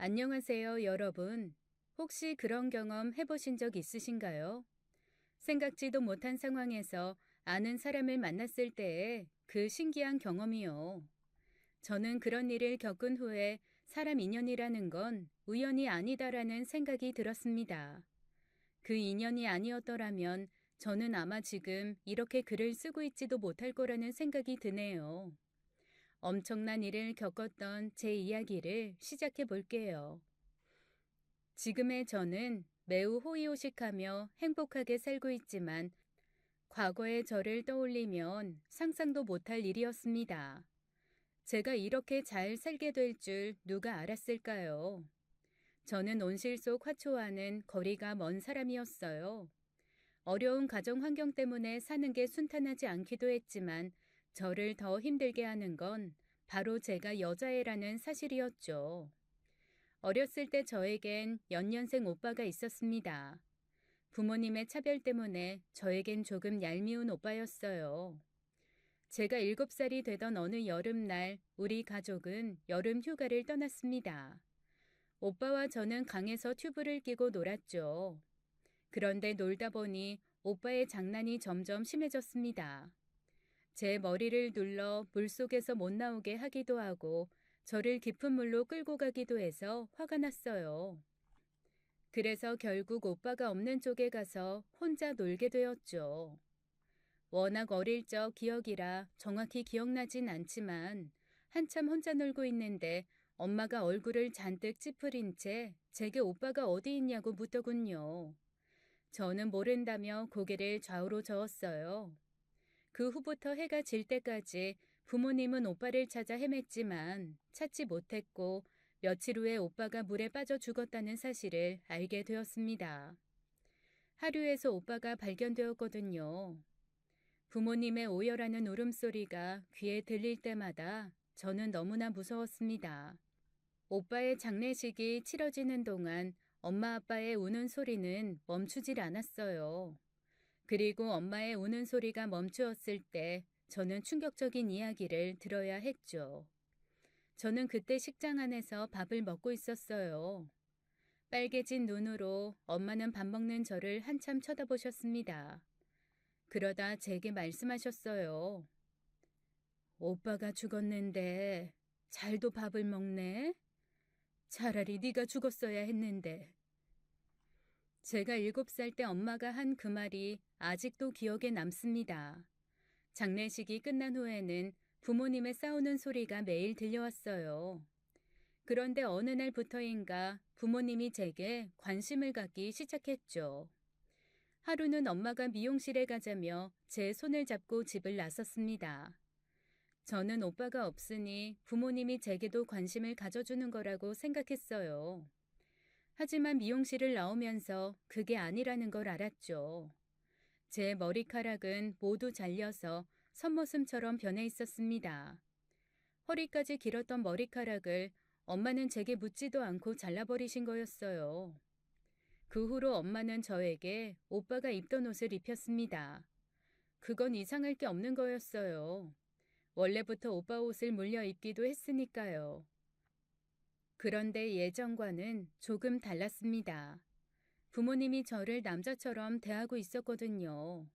안녕하세요, 여러분. 혹시 그런 경험 해보신 적 있으신가요? 생각지도 못한 상황에서 아는 사람을 만났을 때의 그 신기한 경험이요. 저는 그런 일을 겪은 후에 사람 인연이라는 건 우연이 아니다라는 생각이 들었습니다. 그 인연이 아니었더라면 저는 아마 지금 이렇게 글을 쓰고 있지도 못할 거라는 생각이 드네요. 엄청난 일을 겪었던 제 이야기를 시작해 볼게요. 지금의 저는 매우 호의호식하며 행복하게 살고 있지만 과거의 저를 떠올리면 상상도 못할 일이었습니다. 제가 이렇게 잘 살게 될 줄 누가 알았을까요? 저는 온실 속 화초와는 거리가 먼 사람이었어요. 어려운 가정 환경 때문에 사는 게 순탄하지 않기도 했지만 저를 더 힘들게 하는 건 바로 제가 여자애라는 사실이었죠. 어렸을 때 저에겐 연년생 오빠가 있었습니다. 부모님의 차별 때문에 저에겐 조금 얄미운 오빠였어요. 제가 7살이 되던 어느 여름날 우리 가족은 여름 휴가를 떠났습니다. 오빠와 저는 강에서 튜브를 끼고 놀았죠. 그런데 놀다 보니 오빠의 장난이 점점 심해졌습니다. 제 머리를 눌러 물속에서 못 나오게 하기도 하고 저를 깊은 물로 끌고 가기도 해서 화가 났어요. 그래서 결국 오빠가 없는 쪽에 가서 혼자 놀게 되었죠. 워낙 어릴 적 기억이라 정확히 기억나진 않지만 한참 혼자 놀고 있는데 엄마가 얼굴을 잔뜩 찌푸린 채 제게 오빠가 어디 있냐고 묻더군요. 저는 모른다며 고개를 좌우로 저었어요. 그 후부터 해가 질 때까지 부모님은 오빠를 찾아 헤맸지만 찾지 못했고 며칠 후에 오빠가 물에 빠져 죽었다는 사실을 알게 되었습니다. 하류에서 오빠가 발견되었거든요. 부모님의 오열하는 울음소리가 귀에 들릴 때마다 저는 너무나 무서웠습니다. 오빠의 장례식이 치러지는 동안 엄마 아빠의 우는 소리는 멈추질 않았어요. 그리고 엄마의 우는 소리가 멈추었을 때 저는 충격적인 이야기를 들어야 했죠. 저는 그때 식장 안에서 밥을 먹고 있었어요. 빨개진 눈으로 엄마는 밥 먹는 저를 한참 쳐다보셨습니다. 그러다 제게 말씀하셨어요. 오빠가 죽었는데 잘도 밥을 먹네? 차라리 네가 죽었어야 했는데. 제가 7살 때 엄마가 한 그 말이 아직도 기억에 남습니다. 장례식이 끝난 후에는 부모님의 싸우는 소리가 매일 들려왔어요. 그런데 어느 날부터인가 부모님이 제게 관심을 갖기 시작했죠. 하루는 엄마가 미용실에 가자며 제 손을 잡고 집을 나섰습니다. 저는 오빠가 없으니 부모님이 제게도 관심을 가져주는 거라고 생각했어요. 하지만 미용실을 나오면서 그게 아니라는 걸 알았죠. 제 머리카락은 모두 잘려서 선머슴처럼 변해 있었습니다. 허리까지 길었던 머리카락을 엄마는 제게 묻지도 않고 잘라버리신 거였어요. 그 후로 엄마는 저에게 오빠가 입던 옷을 입혔습니다. 그건 이상할 게 없는 거였어요. 원래부터 오빠 옷을 물려 입기도 했으니까요. 그런데 예전과는 조금 달랐습니다. 부모님이 저를 남자처럼 대하고 있었거든요.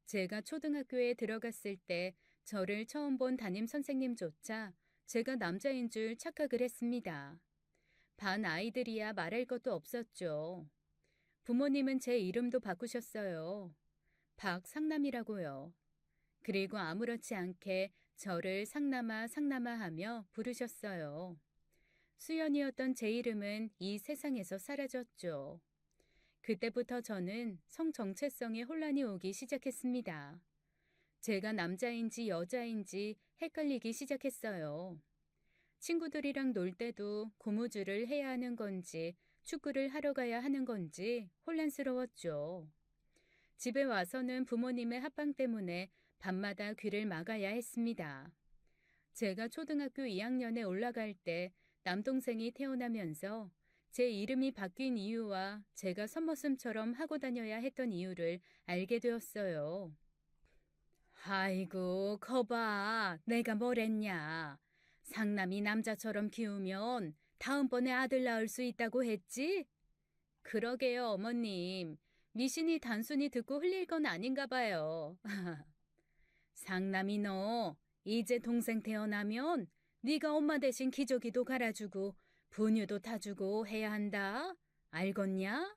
제가 초등학교에 들어갔을 때 저를 처음 본 담임 선생님조차 제가 남자인 줄 착각을 했습니다. 반 아이들이야 말할 것도 없었죠. 부모님은 제 이름도 바꾸셨어요. 박상남이라고요. 그리고 아무렇지 않게 저를 상남아 상남아 하며 부르셨어요. 수연이었던 제 이름은 이 세상에서 사라졌죠. 그때부터 저는 성 정체성에 혼란이 오기 시작했습니다. 제가 남자인지 여자인지 헷갈리기 시작했어요. 친구들이랑 놀 때도 고무줄을 해야 하는 건지 축구를 하러 가야 하는 건지 혼란스러웠죠. 집에 와서는 부모님의 합방 때문에 밤마다 귀를 막아야 했습니다. 제가 초등학교 2학년에 올라갈 때 남동생이 태어나면서 제 이름이 바뀐 이유와 제가 선머슴처럼 하고 다녀야 했던 이유를 알게 되었어요. 아이고, 거봐. 내가 뭘 했냐. 상남이 남자처럼 키우면 다음번에 아들 낳을 수 있다고 했지? 그러게요, 어머님. 미신이 단순히 듣고 흘릴 건 아닌가 봐요. 상남이 너, 이제 동생 태어나면 네가 엄마 대신 기저귀도 갈아주고 분유도 타주고 해야 한다. 알겠냐?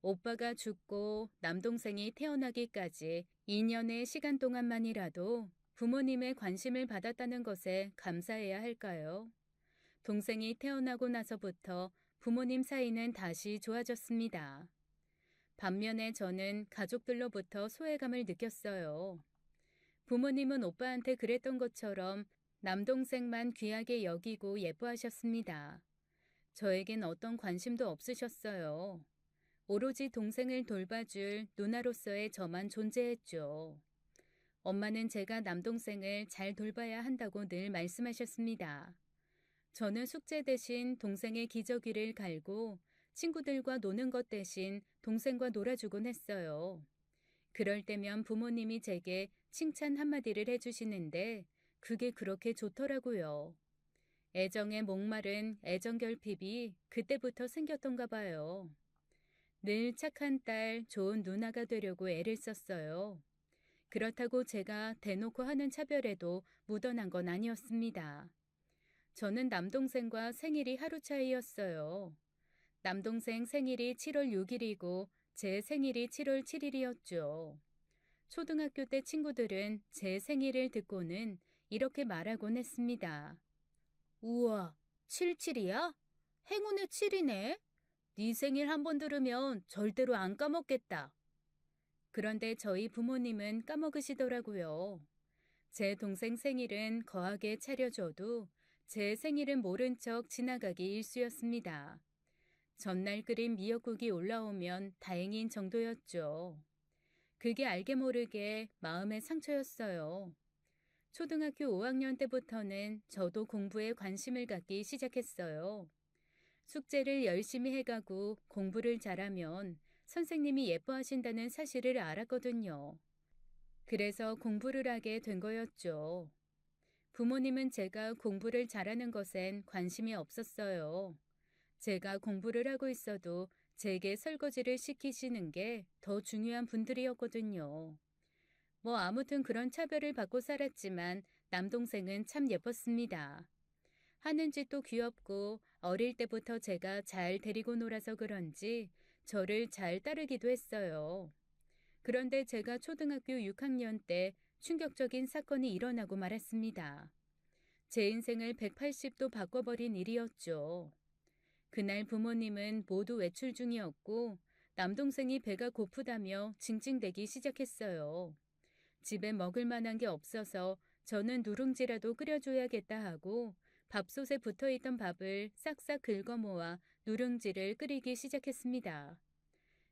오빠가 죽고 남동생이 태어나기까지 2년의 시간 동안만이라도 부모님의 관심을 받았다는 것에 감사해야 할까요? 동생이 태어나고 나서부터 부모님 사이는 다시 좋아졌습니다. 반면에 저는 가족들로부터 소외감을 느꼈어요. 부모님은 오빠한테 그랬던 것처럼 남동생만 귀하게 여기고 예뻐하셨습니다. 저에겐 어떤 관심도 없으셨어요. 오로지 동생을 돌봐줄 누나로서의 저만 존재했죠. 엄마는 제가 남동생을 잘 돌봐야 한다고 늘 말씀하셨습니다. 저는 숙제 대신 동생의 기저귀를 갈고 친구들과 노는 것 대신 동생과 놀아주곤 했어요. 그럴 때면 부모님이 제게 칭찬 한마디를 해주시는데 그게 그렇게 좋더라고요. 애정에 목마른 애정결핍이 그때부터 생겼던가 봐요. 늘 착한 딸, 좋은 누나가 되려고 애를 썼어요. 그렇다고 제가 대놓고 하는 차별에도 묻어난 건 아니었습니다. 저는 남동생과 생일이 하루 차이였어요. 남동생 생일이 7월 6일이고 제 생일이 7월 7일이었죠. 초등학교 때 친구들은 제 생일을 듣고는 이렇게 말하곤 했습니다. 우와, 77이야? 행운의 7이네? 네 생일 한 번 들으면 절대로 안 까먹겠다. 그런데 저희 부모님은 까먹으시더라고요. 제 동생 생일은 거하게 차려줘도 제 생일은 모른 척 지나가기 일쑤였습니다. 전날 끓인 미역국이 올라오면 다행인 정도였죠. 그게 알게 모르게 마음의 상처였어요. 초등학교 5학년 때부터는 저도 공부에 관심을 갖기 시작했어요. 숙제를 열심히 해가고 공부를 잘하면 선생님이 예뻐하신다는 사실을 알았거든요. 그래서 공부를 하게 된 거였죠. 부모님은 제가 공부를 잘하는 것엔 관심이 없었어요. 제가 공부를 하고 있어도 제게 설거지를 시키시는 게 더 중요한 분들이었거든요. 뭐 아무튼 그런 차별을 받고 살았지만 남동생은 참 예뻤습니다. 하는 짓도 귀엽고 어릴 때부터 제가 잘 데리고 놀아서 그런지 저를 잘 따르기도 했어요. 그런데 제가 초등학교 6학년 때 충격적인 사건이 일어나고 말았습니다. 제 인생을 180도 바꿔버린 일이었죠. 그날 부모님은 모두 외출 중이었고 남동생이 배가 고프다며 징징대기 시작했어요. 집에 먹을 만한 게 없어서 저는 누룽지라도 끓여줘야겠다 하고 밥솥에 붙어있던 밥을 싹싹 긁어 모아 누룽지를 끓이기 시작했습니다.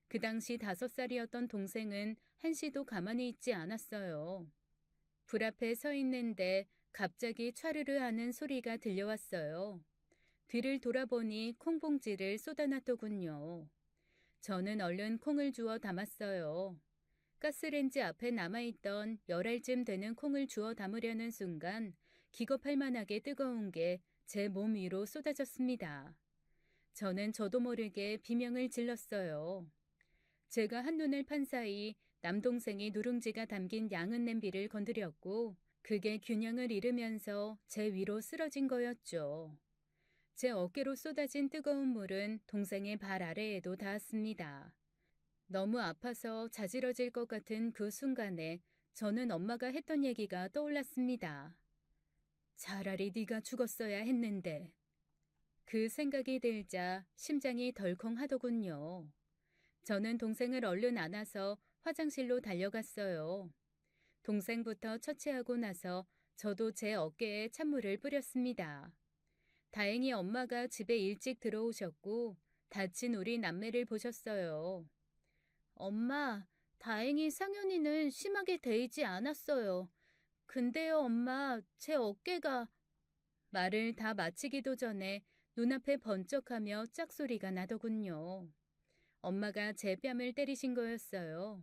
그 당시 5살이었던 동생은 한시도 가만히 있지 않았어요. 불 앞에 서 있는데 갑자기 촤르르 하는 소리가 들려왔어요. 뒤를 돌아보니 콩봉지를 쏟아놨더군요. 저는 얼른 콩을 주워 담았어요. 가스레인지 앞에 남아있던 10알쯤 되는 콩을 주워 담으려는 순간 기겁할 만하게 뜨거운 게 제 몸 위로 쏟아졌습니다. 저는 저도 모르게 비명을 질렀어요. 제가 한눈을 판 사이 남동생이 누룽지가 담긴 양은 냄비를 건드렸고 그게 균형을 잃으면서 제 위로 쓰러진 거였죠. 제 어깨로 쏟아진 뜨거운 물은 동생의 발 아래에도 닿았습니다. 너무 아파서 자지러질 것 같은 그 순간에 저는 엄마가 했던 얘기가 떠올랐습니다. 차라리 네가 죽었어야 했는데. 그 생각이 들자 심장이 덜컹하더군요. 저는 동생을 얼른 안아서 화장실로 달려갔어요. 동생부터 처치하고 나서 저도 제 어깨에 찬물을 뿌렸습니다. 다행히 엄마가 집에 일찍 들어오셨고 다친 우리 남매를 보셨어요. 엄마, 다행히 상현이는 심하게 데이지 않았어요. 근데요, 엄마, 제 어깨가... 말을 다 마치기도 전에 눈앞에 번쩍하며 짝소리가 나더군요. 엄마가 제 뺨을 때리신 거였어요.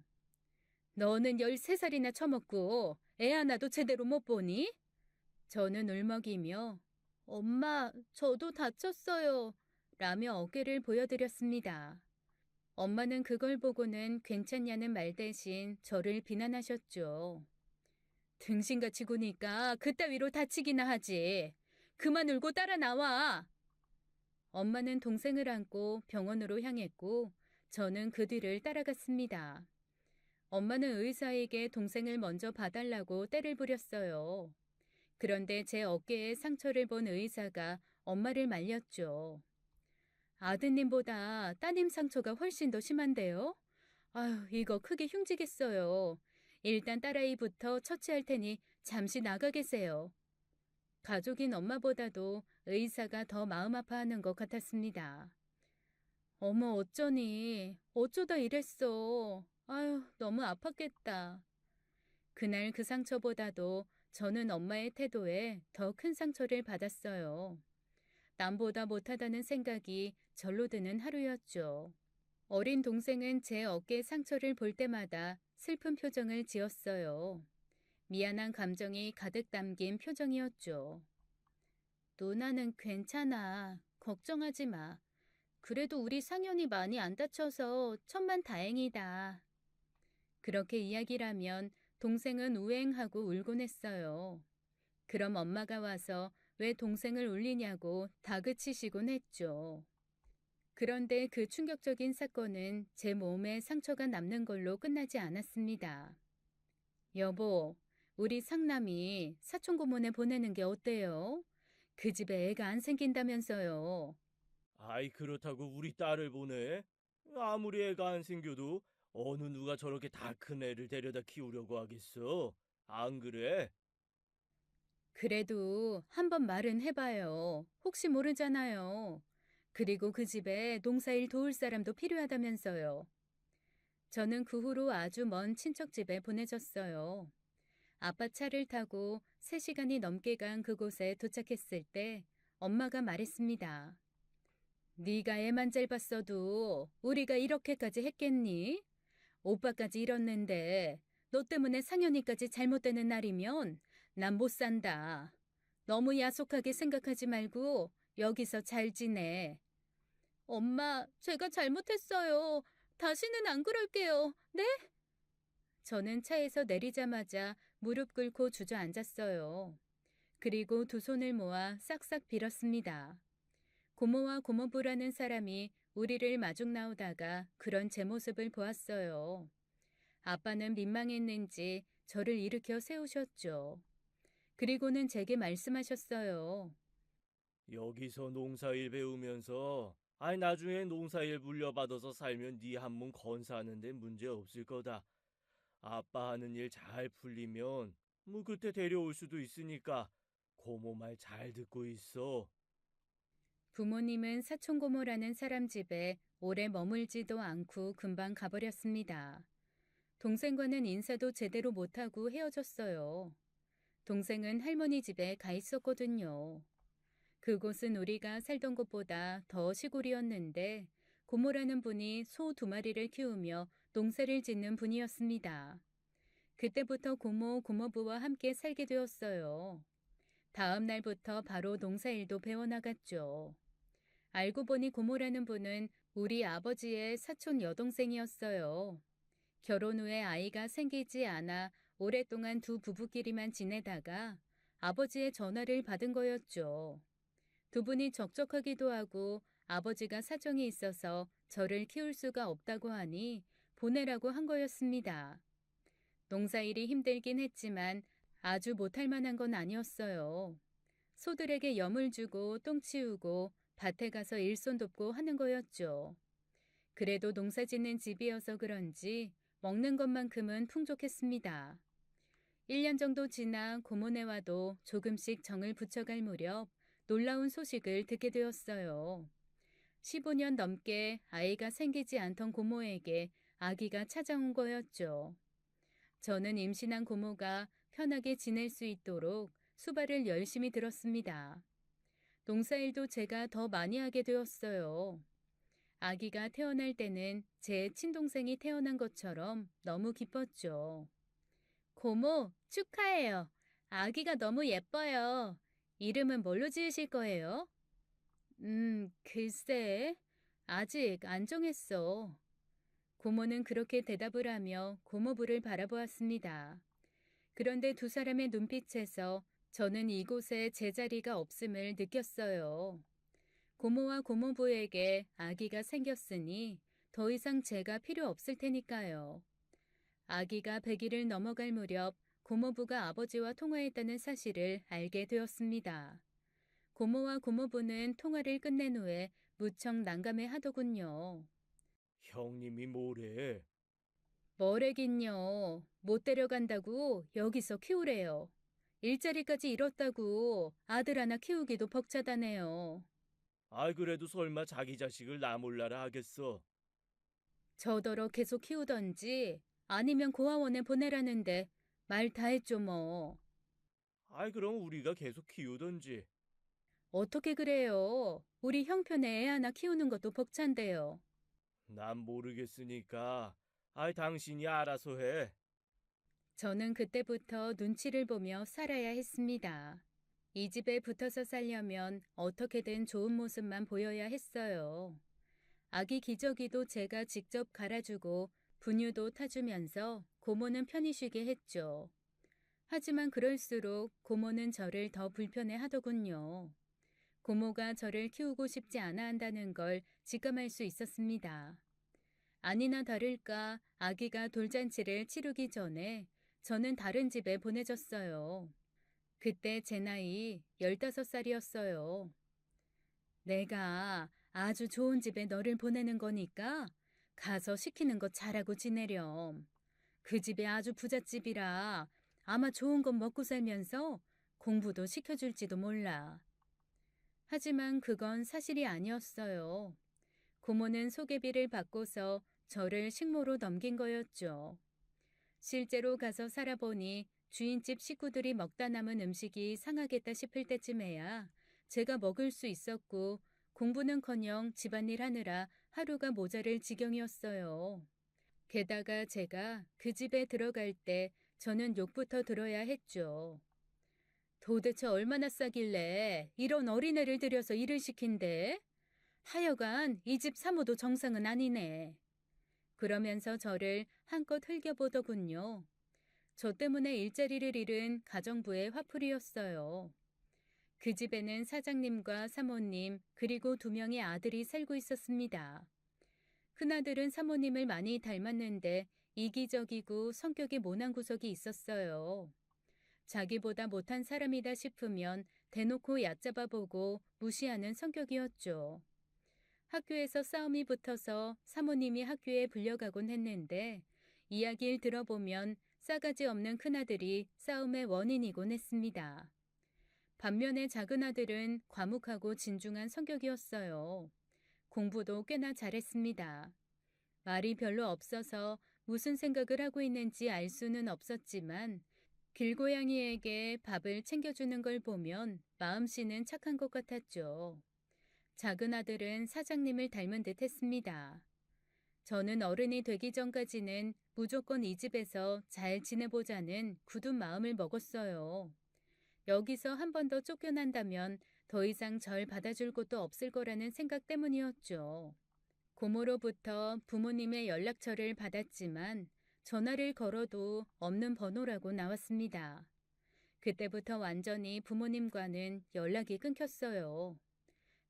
너는 13살이나 처먹고 애 하나도 제대로 못 보니? 저는 울먹이며 엄마, 저도 다쳤어요. 라며 어깨를 보여드렸습니다. 엄마는 그걸 보고는 괜찮냐는 말 대신 저를 비난하셨죠. 등신같이 구니까 그따위로 다치기나 하지. 그만 울고 따라 나와. 엄마는 동생을 안고 병원으로 향했고 저는 그 뒤를 따라갔습니다. 엄마는 의사에게 동생을 먼저 봐달라고 떼를 부렸어요. 그런데 제 어깨에 상처를 본 의사가 엄마를 말렸죠. 아드님보다 따님 상처가 훨씬 더 심한데요? 아휴, 이거 크게 흉지겠어요. 일단 딸아이부터 처치할 테니 잠시 나가 계세요. 가족인 엄마보다도 의사가 더 마음 아파하는 것 같았습니다. 어머, 어쩌니? 어쩌다 이랬어. 아휴, 너무 아팠겠다. 그날 그 상처보다도 저는 엄마의 태도에 더 큰 상처를 받았어요. 남보다 못하다는 생각이 절로 드는 하루였죠. 어린 동생은 제 어깨 상처를 볼 때마다 슬픈 표정을 지었어요. 미안한 감정이 가득 담긴 표정이었죠. 누나는 괜찮아. 걱정하지 마. 그래도 우리 상현이 많이 안 다쳐서 천만 다행이다. 그렇게 이야기를 하면 동생은 우행하고 울곤 했어요. 그럼 엄마가 와서 왜 동생을 울리냐고 다그치시곤 했죠. 그런데 그 충격적인 사건은 제 몸에 상처가 남는 걸로 끝나지 않았습니다. 여보, 우리 상남이 사촌 고모네 보내는 게 어때요? 그 집에 애가 안 생긴다면서요. 아이, 그렇다고 우리 딸을 보내? 아무리 애가 안 생겨도 어느 누가 저렇게 다 큰 애를 데려다 키우려고 하겠어? 안 그래? 그래도 한번 말은 해봐요. 혹시 모르잖아요. 그리고 그 집에 농사일 도울 사람도 필요하다면서요. 저는 그 후로 아주 먼 친척 집에 보내졌어요. 아빠 차를 타고 3시간이 넘게 간 그곳에 도착했을 때 엄마가 말했습니다. 네가 애만 짧았어도 우리가 이렇게까지 했겠니? 오빠까지 잃었는데 너 때문에 상현이까지 잘못되는 날이면 난 못 산다. 너무 야속하게 생각하지 말고 여기서 잘 지내. 엄마, 제가 잘못했어요. 다시는 안 그럴게요. 네? 저는 차에서 내리자마자 무릎 꿇고 주저앉았어요. 그리고 두 손을 모아 싹싹 빌었습니다. 고모와 고모부라는 사람이 우리를 마중 나오다가 그런 제 모습을 보았어요. 아빠는 민망했는지 저를 일으켜 세우셨죠. 그리고는 제게 말씀하셨어요. 여기서 농사일 배우면서 나중에 농사일 물려받아서 살면 네 한 몸 건사하는데 문제 없을 거다. 아빠 하는 일 잘 풀리면 그때 데려올 수도 있으니까 고모 말 잘 듣고 있어. 부모님은 사촌고모라는 사람 집에 오래 머물지도 않고 금방 가버렸습니다. 동생과는 인사도 제대로 못하고 헤어졌어요. 동생은 할머니 집에 가 있었거든요. 그곳은 우리가 살던 곳보다 더 시골이었는데 고모라는 분이 소 2마리를 키우며 농사를 짓는 분이었습니다. 그때부터 고모, 고모부와 함께 살게 되었어요. 다음 날부터 바로 농사일도 배워나갔죠. 알고 보니 고모라는 분은 우리 아버지의 사촌 여동생이었어요. 결혼 후에 아이가 생기지 않아 오랫동안 두 부부끼리만 지내다가 아버지의 전화를 받은 거였죠. 두 분이 적적하기도 하고 아버지가 사정이 있어서 저를 키울 수가 없다고 하니 보내라고 한 거였습니다. 농사일이 힘들긴 했지만 아주 못할 만한 건 아니었어요. 소들에게 염을 주고 똥 치우고 밭에 가서 일손 돕고 하는 거였죠. 그래도 농사 짓는 집이어서 그런지 먹는 것만큼은 풍족했습니다. 1년 정도 지나 고모네와도 조금씩 정을 붙여갈 무렵 놀라운 소식을 듣게 되었어요. 15년 넘게 아이가 생기지 않던 고모에게 아기가 찾아온 거였죠. 저는 임신한 고모가 편하게 지낼 수 있도록 수발을 열심히 들었습니다. 농사일도 제가 더 많이 하게 되었어요. 아기가 태어날 때는 제 친동생이 태어난 것처럼 너무 기뻤죠. 고모, 축하해요. 아기가 너무 예뻐요. 이름은 뭘로 지으실 거예요? 글쎄, 아직 안 정했어. 고모는 그렇게 대답을 하며 고모부를 바라보았습니다. 그런데 두 사람의 눈빛에서 저는 이곳에 제자리가 없음을 느꼈어요. 고모와 고모부에게 아기가 생겼으니 더 이상 제가 필요 없을 테니까요. 아기가 100일을 넘어갈 무렵 고모부가 아버지와 통화했다는 사실을 알게 되었습니다. 고모와 고모부는 통화를 끝낸 후에 무척 난감해 하더군요. 형님이 뭐래? 뭐래긴요. 못 데려간다고 여기서 키우래요. 일자리까지 잃었다고 아들 하나 키우기도 벅차다네요. 아이, 그래도 설마 자기 자식을 나 몰라라 하겠어. 저더러 계속 키우던지 아니면 고아원에 보내라는데 말 다 했죠 뭐. 아이, 그럼 우리가 계속 키우던지. 어떻게 그래요? 우리 형편에 애 하나 키우는 것도 벅찬데요. 난 모르겠으니까. 아이, 당신이 알아서 해. 저는 그때부터 눈치를 보며 살아야 했습니다. 이 집에 붙어서 살려면 어떻게든 좋은 모습만 보여야 했어요. 아기 기저귀도 제가 직접 갈아주고 분유도 타주면서 고모는 편히 쉬게 했죠. 하지만 그럴수록 고모는 저를 더 불편해 하더군요. 고모가 저를 키우고 싶지 않아 한다는 걸 직감할 수 있었습니다. 아니나 다를까 아기가 돌잔치를 치르기 전에 저는 다른 집에 보내졌어요. 그때 제 나이 15살이었어요. 내가 아주 좋은 집에 너를 보내는 거니까 가서 시키는 것 잘하고 지내렴. 그 집이 아주 부잣집이라 아마 좋은 것 먹고 살면서 공부도 시켜줄지도 몰라. 하지만 그건 사실이 아니었어요. 고모는 소개비를 받고서 저를 식모로 넘긴 거였죠. 실제로 가서 살아보니 주인집 식구들이 먹다 남은 음식이 상하겠다 싶을 때쯤에야 제가 먹을 수 있었고 공부는커녕 집안일 하느라 하루가 모자랄 지경이었어요. 게다가 제가 그 집에 들어갈 때 저는 욕부터 들어야 했죠. 도대체 얼마나 싸길래 이런 어린애를 들여서 일을 시킨대? 하여간 이 집 사모도 정상은 아니네. 그러면서 저를 한껏 흘겨보더군요. 저 때문에 일자리를 잃은 가정부의 화풀이였어요. 그 집에는 사장님과 사모님 그리고 2명의 아들이 살고 있었습니다. 큰아들은 사모님을 많이 닮았는데 이기적이고 성격이 모난 구석이 있었어요. 자기보다 못한 사람이다 싶으면 대놓고 얕잡아보고 무시하는 성격이었죠. 학교에서 싸움이 붙어서 사모님이 학교에 불려가곤 했는데 이야기를 들어보면 싸가지 없는 큰아들이 싸움의 원인이곤 했습니다. 반면에 작은아들은 과묵하고 진중한 성격이었어요. 공부도 꽤나 잘했습니다. 말이 별로 없어서 무슨 생각을 하고 있는지 알 수는 없었지만 길고양이에게 밥을 챙겨주는 걸 보면 마음씨는 착한 것 같았죠. 작은 아들은 사장님을 닮은 듯 했습니다. 저는 어른이 되기 전까지는 무조건 이 집에서 잘 지내보자는 굳은 마음을 먹었어요. 여기서 한 번 더 쫓겨난다면 더 이상 절 받아줄 곳도 없을 거라는 생각 때문이었죠. 고모로부터 부모님의 연락처를 받았지만 전화를 걸어도 없는 번호라고 나왔습니다. 그때부터 완전히 부모님과는 연락이 끊겼어요.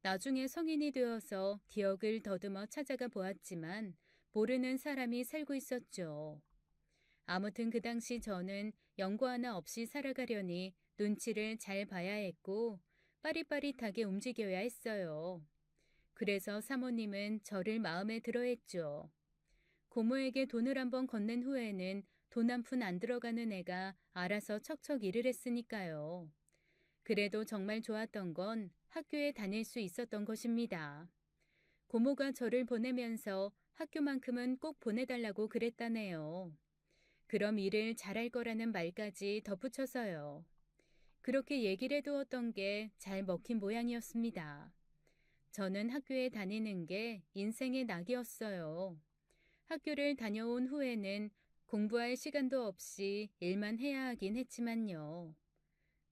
나중에 성인이 되어서 기억을 더듬어 찾아가 보았지만 모르는 사람이 살고 있었죠. 아무튼 그 당시 저는 연고 하나 없이 살아가려니 눈치를 잘 봐야 했고 빠릿빠릿하게 움직여야 했어요. 그래서 사모님은 저를 마음에 들어 했죠. 고모에게 돈을 한번 건넨 후에는 돈 한 푼 안 들어가는 애가 알아서 척척 일을 했으니까요. 그래도 정말 좋았던 건 학교에 다닐 수 있었던 것입니다. 고모가 저를 보내면서 학교만큼은 꼭 보내달라고 그랬다네요. 그럼 일을 잘할 거라는 말까지 덧붙여서요. 그렇게 얘기를 해두었던 게 잘 먹힌 모양이었습니다. 저는 학교에 다니는 게 인생의 낙이었어요. 학교를 다녀온 후에는 공부할 시간도 없이 일만 해야 하긴 했지만요.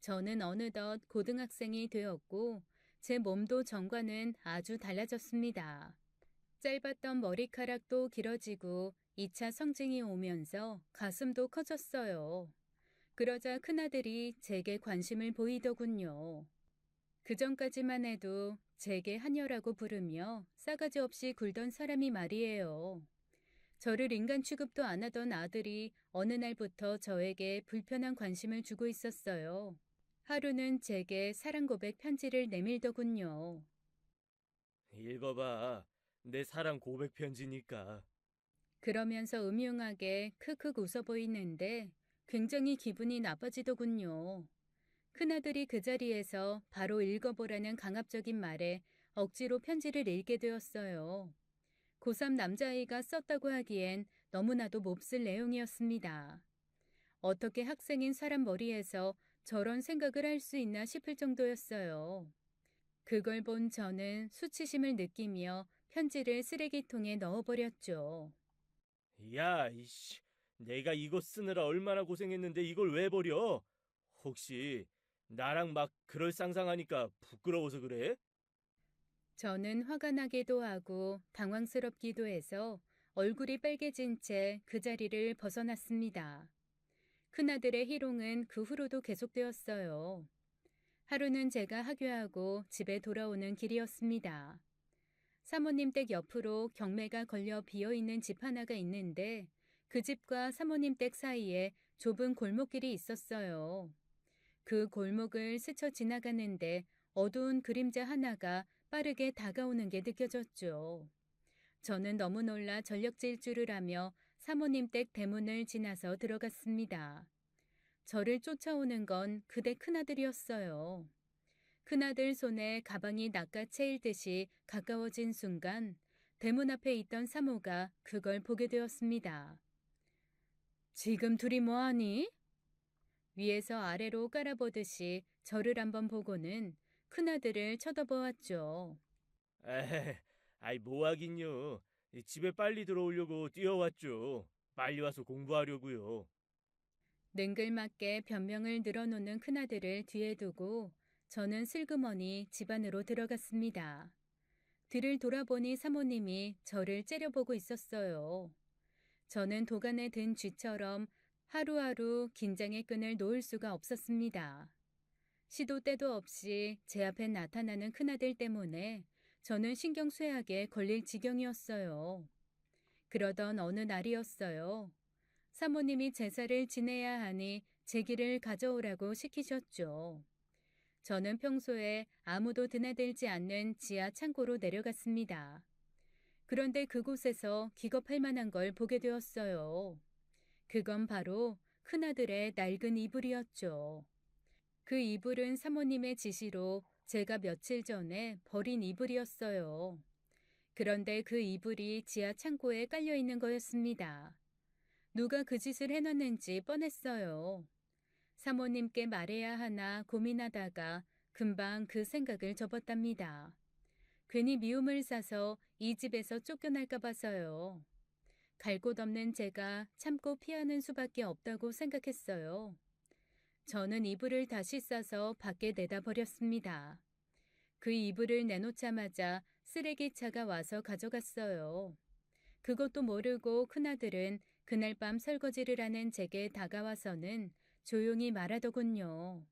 저는 어느덧 고등학생이 되었고 제 몸도 전과는 아주 달라졌습니다. 짧았던 머리카락도 길어지고 2차 성징이 오면서 가슴도 커졌어요. 그러자 큰아들이 제게 관심을 보이더군요. 그전까지만 해도 제게 한여라고 부르며 싸가지 없이 굴던 사람이 말이에요. 저를 인간 취급도 안 하던 아들이 어느 날부터 저에게 불편한 관심을 주고 있었어요. 하루는 제게 사랑 고백 편지를 내밀더군요. 읽어봐. 내 사랑 고백 편지니까. 그러면서 음흉하게 크크 웃어 보이는데 굉장히 기분이 나빠지더군요. 큰아들이 그 자리에서 바로 읽어보라는 강압적인 말에 억지로 편지를 읽게 되었어요. 고3 남자아이가 썼다고 하기엔 너무나도 몹쓸 내용이었습니다. 어떻게 학생인 사람 머리에서 저런 생각을 할 수 있나 싶을 정도였어요. 그걸 본 저는 수치심을 느끼며 편지를 쓰레기통에 넣어버렸죠. 야, 이씨. 내가 이거 쓰느라 얼마나 고생했는데 이걸 왜 버려? 혹시 나랑 막 그럴 상상하니까 부끄러워서 그래? 저는 화가 나기도 하고 당황스럽기도 해서 얼굴이 빨개진 채 그 자리를 벗어났습니다. 큰아들의 희롱은 그 후로도 계속되었어요. 하루는 제가 하교하고 집에 돌아오는 길이었습니다. 사모님 댁 옆으로 경매가 걸려 비어있는 집 하나가 있는데 그 집과 사모님 댁 사이에 좁은 골목길이 있었어요. 그 골목을 스쳐 지나가는데 어두운 그림자 하나가 빠르게 다가오는 게 느껴졌죠. 저는 너무 놀라 전력 질주를 하며 사모님 댁 대문을 지나서 들어갔습니다. 저를 쫓아오는 건 그대 큰아들이었어요. 큰아들 손에 가방이 낚아채일 듯이 가까워진 순간 대문 앞에 있던 사모가 그걸 보게 되었습니다. 지금 둘이 뭐하니? 위에서 아래로 깔아보듯이 저를 한번 보고는 큰아들을 쳐다보았죠. 에헤, 아이 뭐 하긴요. 집에 빨리 들어오려고 뛰어왔죠. 빨리 와서 공부하려고요. 능글맞게 변명을 늘어놓는 큰아들을 뒤에 두고 저는 슬그머니 집 안으로 들어갔습니다. 뒤를 돌아보니 사모님이 저를 째려보고 있었어요. 저는 도간에 든 쥐처럼 하루하루 긴장의 끈을 놓을 수가 없었습니다. 시도 때도 없이 제 앞에 나타나는 큰아들 때문에 저는 신경쇠약에 걸릴 지경이었어요. 그러던 어느 날이었어요. 사모님이 제사를 지내야 하니 제기를 가져오라고 시키셨죠. 저는 평소에 아무도 드나들지 않는 지하 창고로 내려갔습니다. 그런데 그곳에서 기겁할 만한 걸 보게 되었어요. 그건 바로 큰아들의 낡은 이불이었죠. 그 이불은 사모님의 지시로 제가 며칠 전에 버린 이불이었어요. 그런데 그 이불이 지하 창고에 깔려 있는 거였습니다. 누가 그 짓을 해놨는지 뻔했어요. 사모님께 말해야 하나 고민하다가 금방 그 생각을 접었답니다. 괜히 미움을 사서 이 집에서 쫓겨날까 봐서요. 갈 곳 없는 제가 참고 피하는 수밖에 없다고 생각했어요. 저는 이불을 다시 싸서 밖에 내다 버렸습니다. 그 이불을 내놓자마자 쓰레기차가 와서 가져갔어요. 그것도 모르고 큰아들은 그날 밤 설거지를 하는 제게 다가와서는 조용히 말하더군요.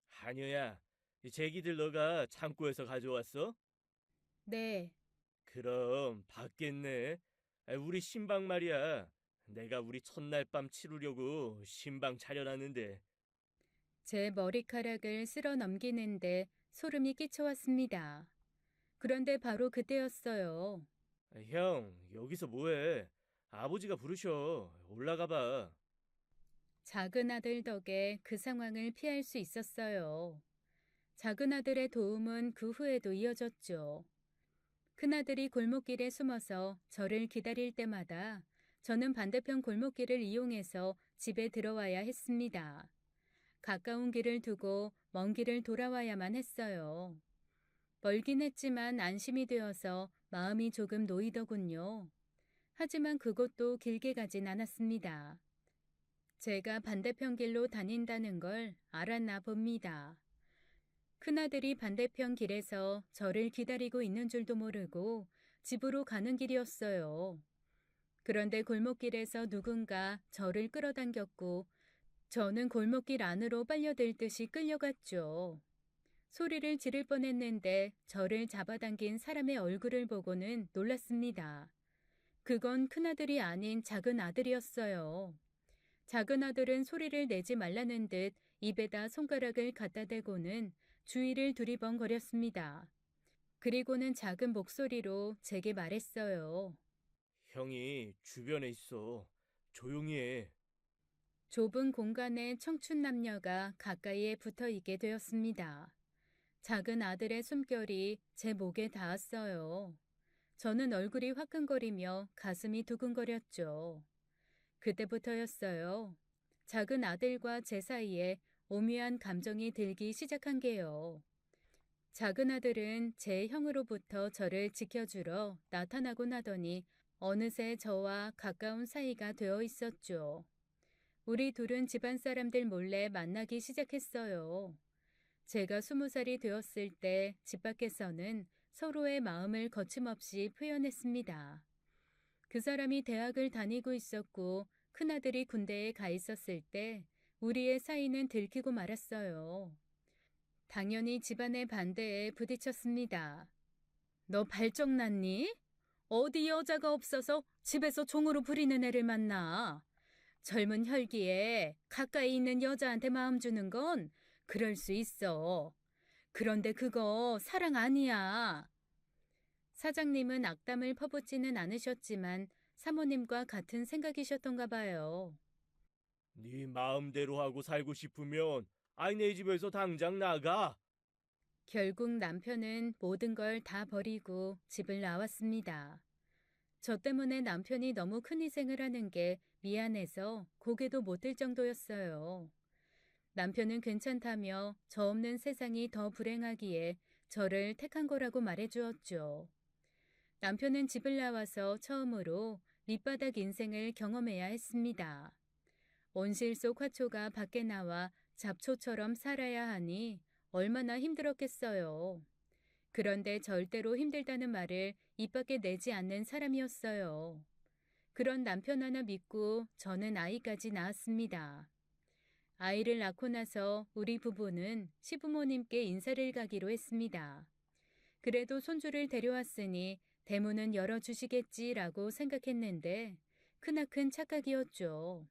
한여야, 이 제기들 너가 창고에서 가져왔어? 네, 그럼 받겠네. 우리 신방 말이야. 내가 우리 첫날 밤 치르려고 신방 차려놨는데. 제 머리카락을 쓸어 넘기는데 소름이 끼쳐왔습니다. 그런데 바로 그때였어요. 형, 여기서 뭐해? 아버지가 부르셔. 올라가 봐. 작은 아들 덕에 그 상황을 피할 수 있었어요. 작은 아들의 도움은 그 후에도 이어졌죠. 큰아들이 골목길에 숨어서 저를 기다릴 때마다 저는 반대편 골목길을 이용해서 집에 들어와야 했습니다. 가까운 길을 두고 먼 길을 돌아와야만 했어요. 멀긴 했지만 안심이 되어서 마음이 조금 놓이더군요. 하지만 그것도 길게 가진 않았습니다. 제가 반대편 길로 다닌다는 걸 알았나 봅니다. 큰아들이 반대편 길에서 저를 기다리고 있는 줄도 모르고 집으로 가는 길이었어요. 그런데 골목길에서 누군가 저를 끌어당겼고 저는 골목길 안으로 빨려들듯이 끌려갔죠. 소리를 지를 뻔했는데 저를 잡아당긴 사람의 얼굴을 보고는 놀랐습니다. 그건 큰아들이 아닌 작은 아들이었어요. 작은 아들은 소리를 내지 말라는 듯 입에다 손가락을 갖다 대고는 주위를 두리번거렸습니다. 그리고는 작은 목소리로 제게 말했어요. 형이 주변에 있어. 조용히 해. 좁은 공간에 청춘 남녀가 가까이에 붙어 있게 되었습니다. 작은 아들의 숨결이 제 목에 닿았어요. 저는 얼굴이 화끈거리며 가슴이 두근거렸죠. 그때부터였어요. 작은 아들과 제 사이에 오묘한 감정이 들기 시작한 게요. 작은 아들은 제 형으로부터 저를 지켜주러 나타나곤 하더니 어느새 저와 가까운 사이가 되어 있었죠. 우리 둘은 집안 사람들 몰래 만나기 시작했어요. 제가 20살이 되었을 때 집 밖에서는 서로의 마음을 거침없이 표현했습니다. 그 사람이 대학을 다니고 있었고 큰아들이 군대에 가 있었을 때 우리의 사이는 들키고 말았어요. 당연히 집안의 반대에 부딪혔습니다. 너 발정났니? 어디 여자가 없어서 집에서 종으로 부리는 애를 만나. 젊은 혈기에 가까이 있는 여자한테 마음 주는 건 그럴 수 있어. 그런데 그거 사랑 아니야. 사장님은 악담을 퍼붓지는 않으셨지만 사모님과 같은 생각이셨던가 봐요. 네 마음대로 하고 살고 싶으면 내 집에서 당장 나가. 결국 남편은 모든 걸 다 버리고 집을 나왔습니다. 저 때문에 남편이 너무 큰 희생을 하는 게 미안해서 고개도 못 들 정도였어요. 남편은 괜찮다며 저 없는 세상이 더 불행하기에 저를 택한 거라고 말해주었죠. 남편은 집을 나와서 처음으로 밑바닥 인생을 경험해야 했습니다. 온실 속 화초가 밖에 나와 잡초처럼 살아야 하니 얼마나 힘들었겠어요. 그런데 절대로 힘들다는 말을 입 밖에 내지 않는 사람이었어요. 그런 남편 하나 믿고 저는 아이까지 낳았습니다. 아이를 낳고 나서 우리 부부는 시부모님께 인사를 가기로 했습니다. 그래도 손주를 데려왔으니 대문은 열어주시겠지라고 생각했는데 크나큰 착각이었죠.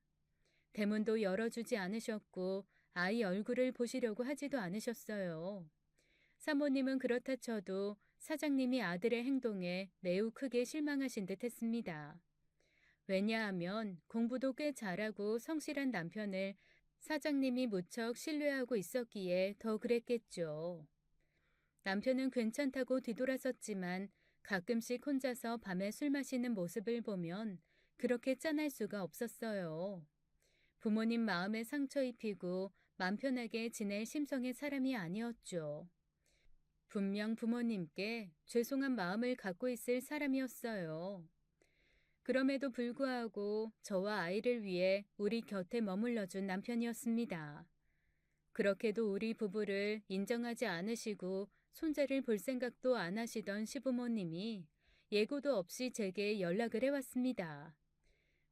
대문도 열어주지 않으셨고 아이 얼굴을 보시려고 하지도 않으셨어요. 사모님은 그렇다 쳐도 사장님이 아들의 행동에 매우 크게 실망하신 듯 했습니다. 왜냐하면 공부도 꽤 잘하고 성실한 남편을 사장님이 무척 신뢰하고 있었기에 더 그랬겠죠. 남편은 괜찮다고 뒤돌아섰지만 가끔씩 혼자서 밤에 술 마시는 모습을 보면 그렇게 짠할 수가 없었어요. 부모님 마음에 상처 입히고 맘 편하게 지낼 심성의 사람이 아니었죠. 분명 부모님께 죄송한 마음을 갖고 있을 사람이었어요. 그럼에도 불구하고 저와 아이를 위해 우리 곁에 머물러준 남편이었습니다. 그렇게도 우리 부부를 인정하지 않으시고 손자를 볼 생각도 안 하시던 시부모님이 예고도 없이 제게 연락을 해왔습니다.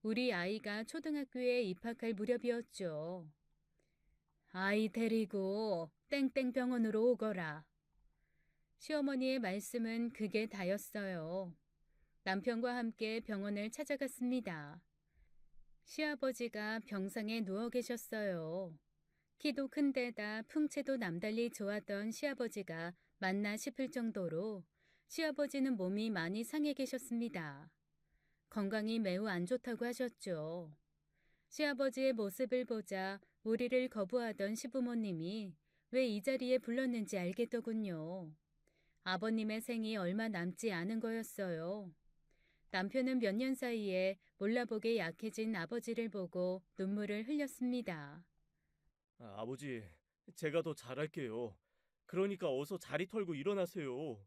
우리 아이가 초등학교에 입학할 무렵이었죠. 아이 데리고 땡땡 병원으로 오거라. 시어머니의 말씀은 그게 다였어요. 남편과 함께 병원을 찾아갔습니다. 시아버지가 병상에 누워 계셨어요. 키도 큰 데다 풍채도 남달리 좋았던 시아버지가 맞나 싶을 정도로 시아버지는 몸이 많이 상해 계셨습니다. 건강이 매우 안 좋다고 하셨죠. 시아버지의 모습을 보자 우리를 거부하던 시부모님이 왜 이 자리에 불렀는지 알겠더군요. 아버님의 생이 얼마 남지 않은 거였어요. 남편은 몇 년 사이에 몰라보게 약해진 아버지를 보고 눈물을 흘렸습니다. 아버지, 제가 더 잘할게요. 그러니까 어서 자리 털고 일어나세요.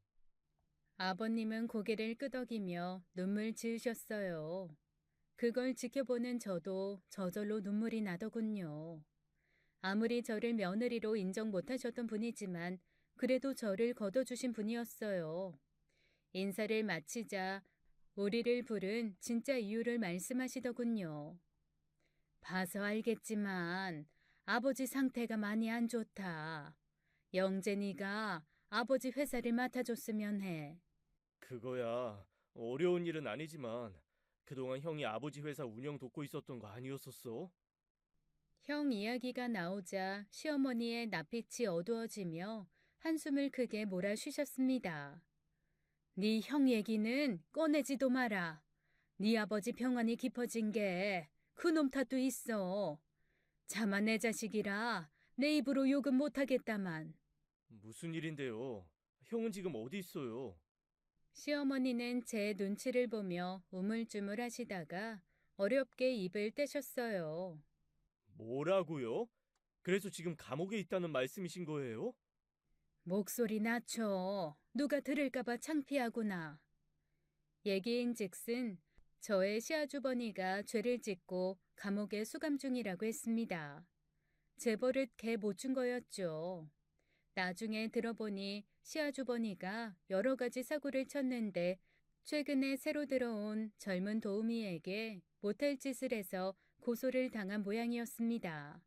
아버님은 고개를 끄덕이며 눈물 지으셨어요. 그걸 지켜보는 저도 저절로 눈물이 나더군요. 아무리 저를 며느리로 인정 못하셨던 분이지만 그래도 저를 거둬주신 분이었어요. 인사를 마치자 우리를 부른 진짜 이유를 말씀하시더군요. 봐서 알겠지만 아버지 상태가 많이 안 좋다. 영재니가 아버지 회사를 맡아줬으면 해. 그거야 어려운 일은 아니지만 그동안 형이 아버지 회사 운영 돕고 있었던 거 아니었었어? 형 이야기가 나오자 시어머니의 낯빛이 어두워지며 한숨을 크게 몰아쉬셨습니다. 네 형 얘기는 꺼내지도 마라. 네 아버지 병환이 깊어진 게 그놈 탓도 있어. 차마 내 자식이라 내 입으로 욕은 못하겠다만. 무슨 일인데요? 형은 지금 어디 있어요? 시어머니는 제 눈치를 보며 우물쭈물 하시다가 어렵게 입을 떼셨어요. 뭐라고요? 그래서 지금 감옥에 있다는 말씀이신 거예요? 목소리 낮춰. 누가 들을까봐 창피하구나. 얘기인즉슨 저의 시아주버니가 죄를 짓고 감옥에 수감 중이라고 했습니다. 제 버릇 개 못 준 거였죠. 나중에 들어보니 시아주버니가 여러 가지 사고를 쳤는데 최근에 새로 들어온 젊은 도우미에게 못할 짓을 해서 고소를 당한 모양이었습니다.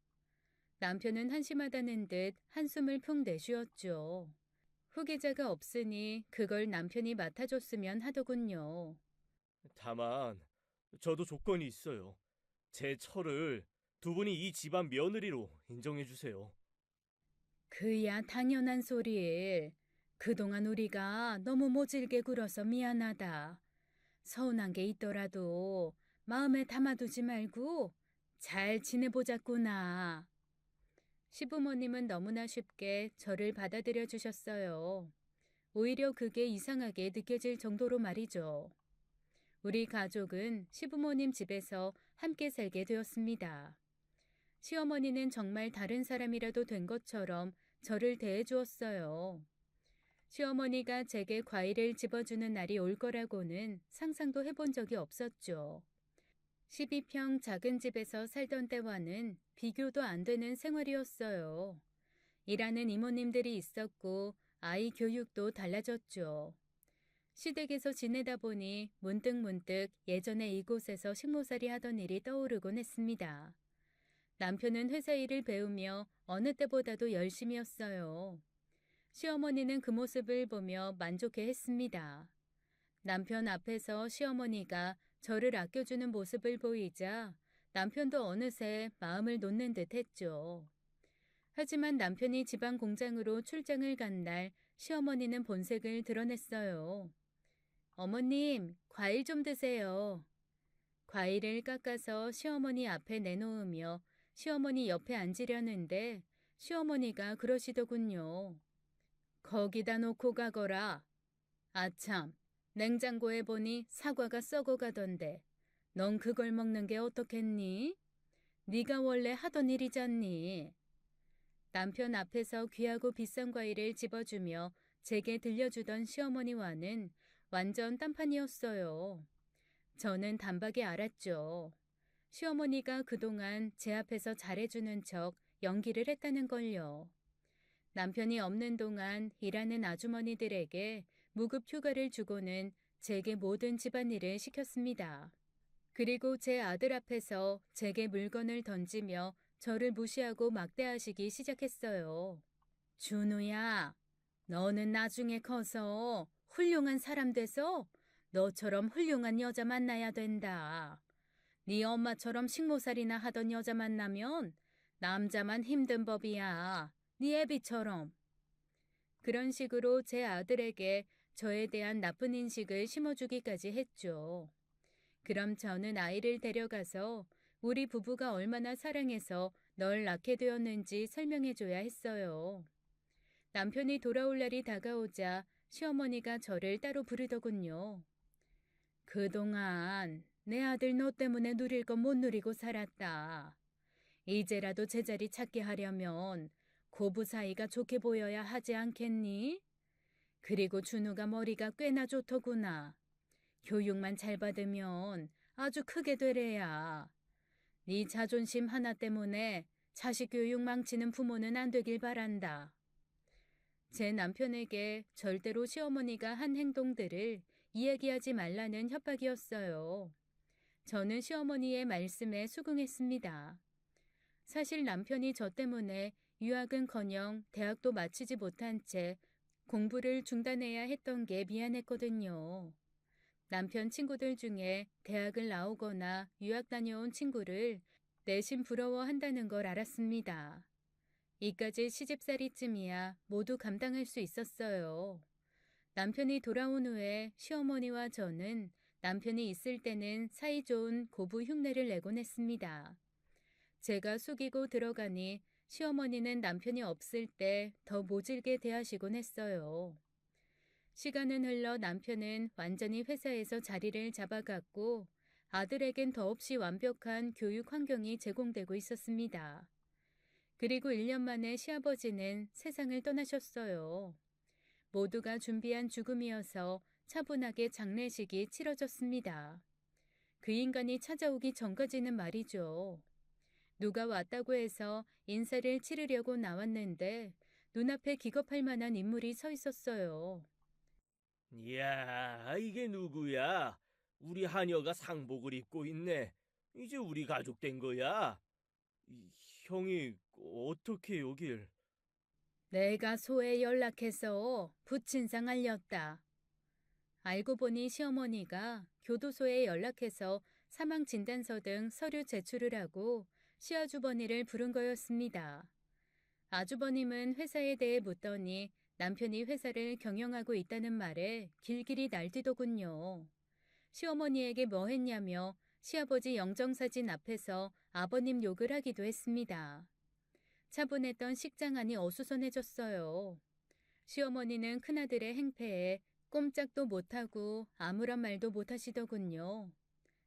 남편은 한심하다는 듯 한숨을 푹 내쉬었죠. 후계자가 없으니 그걸 남편이 맡아줬으면 하더군요. 다만 저도 조건이 있어요. 제 처를 두 분이 이 집안 며느리로 인정해 주세요. 그야 당연한 소리일. 그동안 우리가 너무 모질게 굴어서 미안하다. 서운한 게 있더라도 마음에 담아두지 말고 잘 지내보자꾸나. 시부모님은 너무나 쉽게 저를 받아들여 주셨어요. 오히려 그게 이상하게 느껴질 정도로 말이죠. 우리 가족은 시부모님 집에서 함께 살게 되었습니다. 시어머니는 정말 다른 사람이라도 된 것처럼 저를 대해 주었어요. 시어머니가 제게 과일을 집어주는 날이 올 거라고는 상상도 해본 적이 없었죠. 12평 작은 집에서 살던 때와는 비교도 안 되는 생활이었어요. 일하는 이모님들이 있었고 아이 교육도 달라졌죠. 시댁에서 지내다 보니 문득문득 예전에 이곳에서 식모살이 하던 일이 떠오르곤 했습니다. 남편은 회사 일을 배우며 어느 때보다도 열심이었어요. 시어머니는 그 모습을 보며 만족해 했습니다. 남편 앞에서 시어머니가 저를 아껴주는 모습을 보이자 남편도 어느새 마음을 놓는 듯 했죠. 하지만 남편이 지방 공장으로 출장을 간 날 시어머니는 본색을 드러냈어요. 어머님, 과일 좀 드세요. 과일을 깎아서 시어머니 앞에 내놓으며 시어머니 옆에 앉으려는데 시어머니가 그러시더군요. 거기다 놓고 가거라. 아참, 냉장고에 보니 사과가 썩어가던데 넌 그걸 먹는 게 어떻겠니? 네가 원래 하던 일이잖니. 남편 앞에서 귀하고 비싼 과일을 집어주며 제게 들려주던 시어머니와는 완전 딴판이었어요. 저는 단박에 알았죠. 시어머니가 그동안 제 앞에서 잘해주는 척 연기를 했다는 걸요. 남편이 없는 동안 일하는 아주머니들에게 무급 휴가를 주고는 제게 모든 집안일을 시켰습니다. 그리고 제 아들 앞에서 제게 물건을 던지며 저를 무시하고 막대하시기 시작했어요. 준우야, 너는 나중에 커서 훌륭한 사람 돼서 너처럼 훌륭한 여자 만나야 된다. 네 엄마처럼 식모살이나 하던 여자 만나면 남자만 힘든 법이야. 네 애비처럼. 그런 식으로 제 아들에게 저에 대한 나쁜 인식을 심어주기까지 했죠. 그럼 저는 아이를 데려가서 우리 부부가 얼마나 사랑해서 널 낳게 되었는지 설명해줘야 했어요. 남편이 돌아올 날이 다가오자 시어머니가 저를 따로 부르더군요. 그동안 내 아들 너 때문에 누릴 건 못 누리고 살았다. 이제라도 제자리 찾게 하려면 고부 사이가 좋게 보여야 하지 않겠니? 그리고 준우가 머리가 꽤나 좋더구나. 교육만 잘 받으면 아주 크게 되래야. 네 자존심 하나 때문에 자식 교육 망치는 부모는 안 되길 바란다. 제 남편에게 절대로 시어머니가 한 행동들을 이야기하지 말라는 협박이었어요. 저는 시어머니의 말씀에 수긍했습니다. 사실 남편이 저 때문에 유학은커녕 대학도 마치지 못한 채 공부를 중단해야 했던 게 미안했거든요. 남편 친구들 중에 대학을 나오거나 유학 다녀온 친구를 내심 부러워한다는 걸 알았습니다. 이까지 시집살이쯤이야 모두 감당할 수 있었어요. 남편이 돌아온 후에 시어머니와 저는 남편이 있을 때는 사이좋은 고부 흉내를 내곤 했습니다. 제가 숙이고 들어가니 시어머니는 남편이 없을 때 더 모질게 대하시곤 했어요. 시간은 흘러 남편은 완전히 회사에서 자리를 잡아갔고 아들에겐 더없이 완벽한 교육 환경이 제공되고 있었습니다. 그리고 1년 만에 시아버지는 세상을 떠나셨어요. 모두가 준비한 죽음이어서 차분하게 장례식이 치러졌습니다. 그 인간이 찾아오기 전까지는 말이죠. 누가 왔다고 해서 인사를 치르려고 나왔는데 눈앞에 기겁할 만한 인물이 서 있었어요. 이야, 이게 누구야? 우리 하녀가 상복을 입고 있네. 이제 우리 가족 된 거야. 이 형이 어떻게 여길? 내가 소에 연락해서 부친상 알렸다. 알고 보니 시어머니가 교도소에 연락해서 사망진단서 등 서류 제출을 하고 시아주버니를 부른 거였습니다. 아주버님은 회사에 대해 묻더니 남편이 회사를 경영하고 있다는 말에 길길이 날뛰더군요. 시어머니에게 뭐 했냐며 시아버지 영정사진 앞에서 아버님 욕을 하기도 했습니다. 차분했던 식장 안이 어수선해졌어요. 시어머니는 큰아들의 행패에 꼼짝도 못하고 아무런 말도 못하시더군요.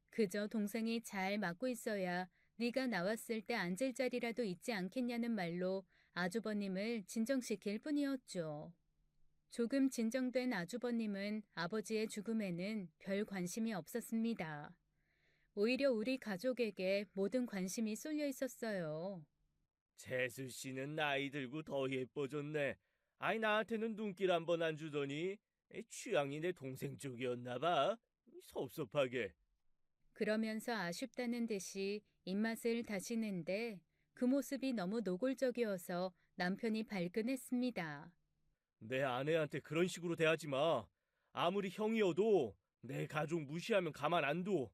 그저 동생이 잘 맞고 있어야 네가 나왔을 때 앉을 자리라도 있지 않겠냐는 말로 아주버님을 진정시킬 뿐이었죠. 조금 진정된 아주버님은 아버지의 죽음에는 별 관심이 없었습니다. 오히려 우리 가족에게 모든 관심이 쏠려 있었어요. 재수 씨는 나이 들고 더 예뻐졌네. 아이 나한테는 눈길 한 번 안 주더니 취향이 내 동생 쪽이었나 봐. 섭섭하게. 그러면서 아쉽다는 듯이 입맛을 다시는데 그 모습이 너무 노골적이어서 남편이 발끈했습니다. 내 아내한테 그런 식으로 대하지 마. 아무리 형이어도 내 가족 무시하면 가만 안 둬.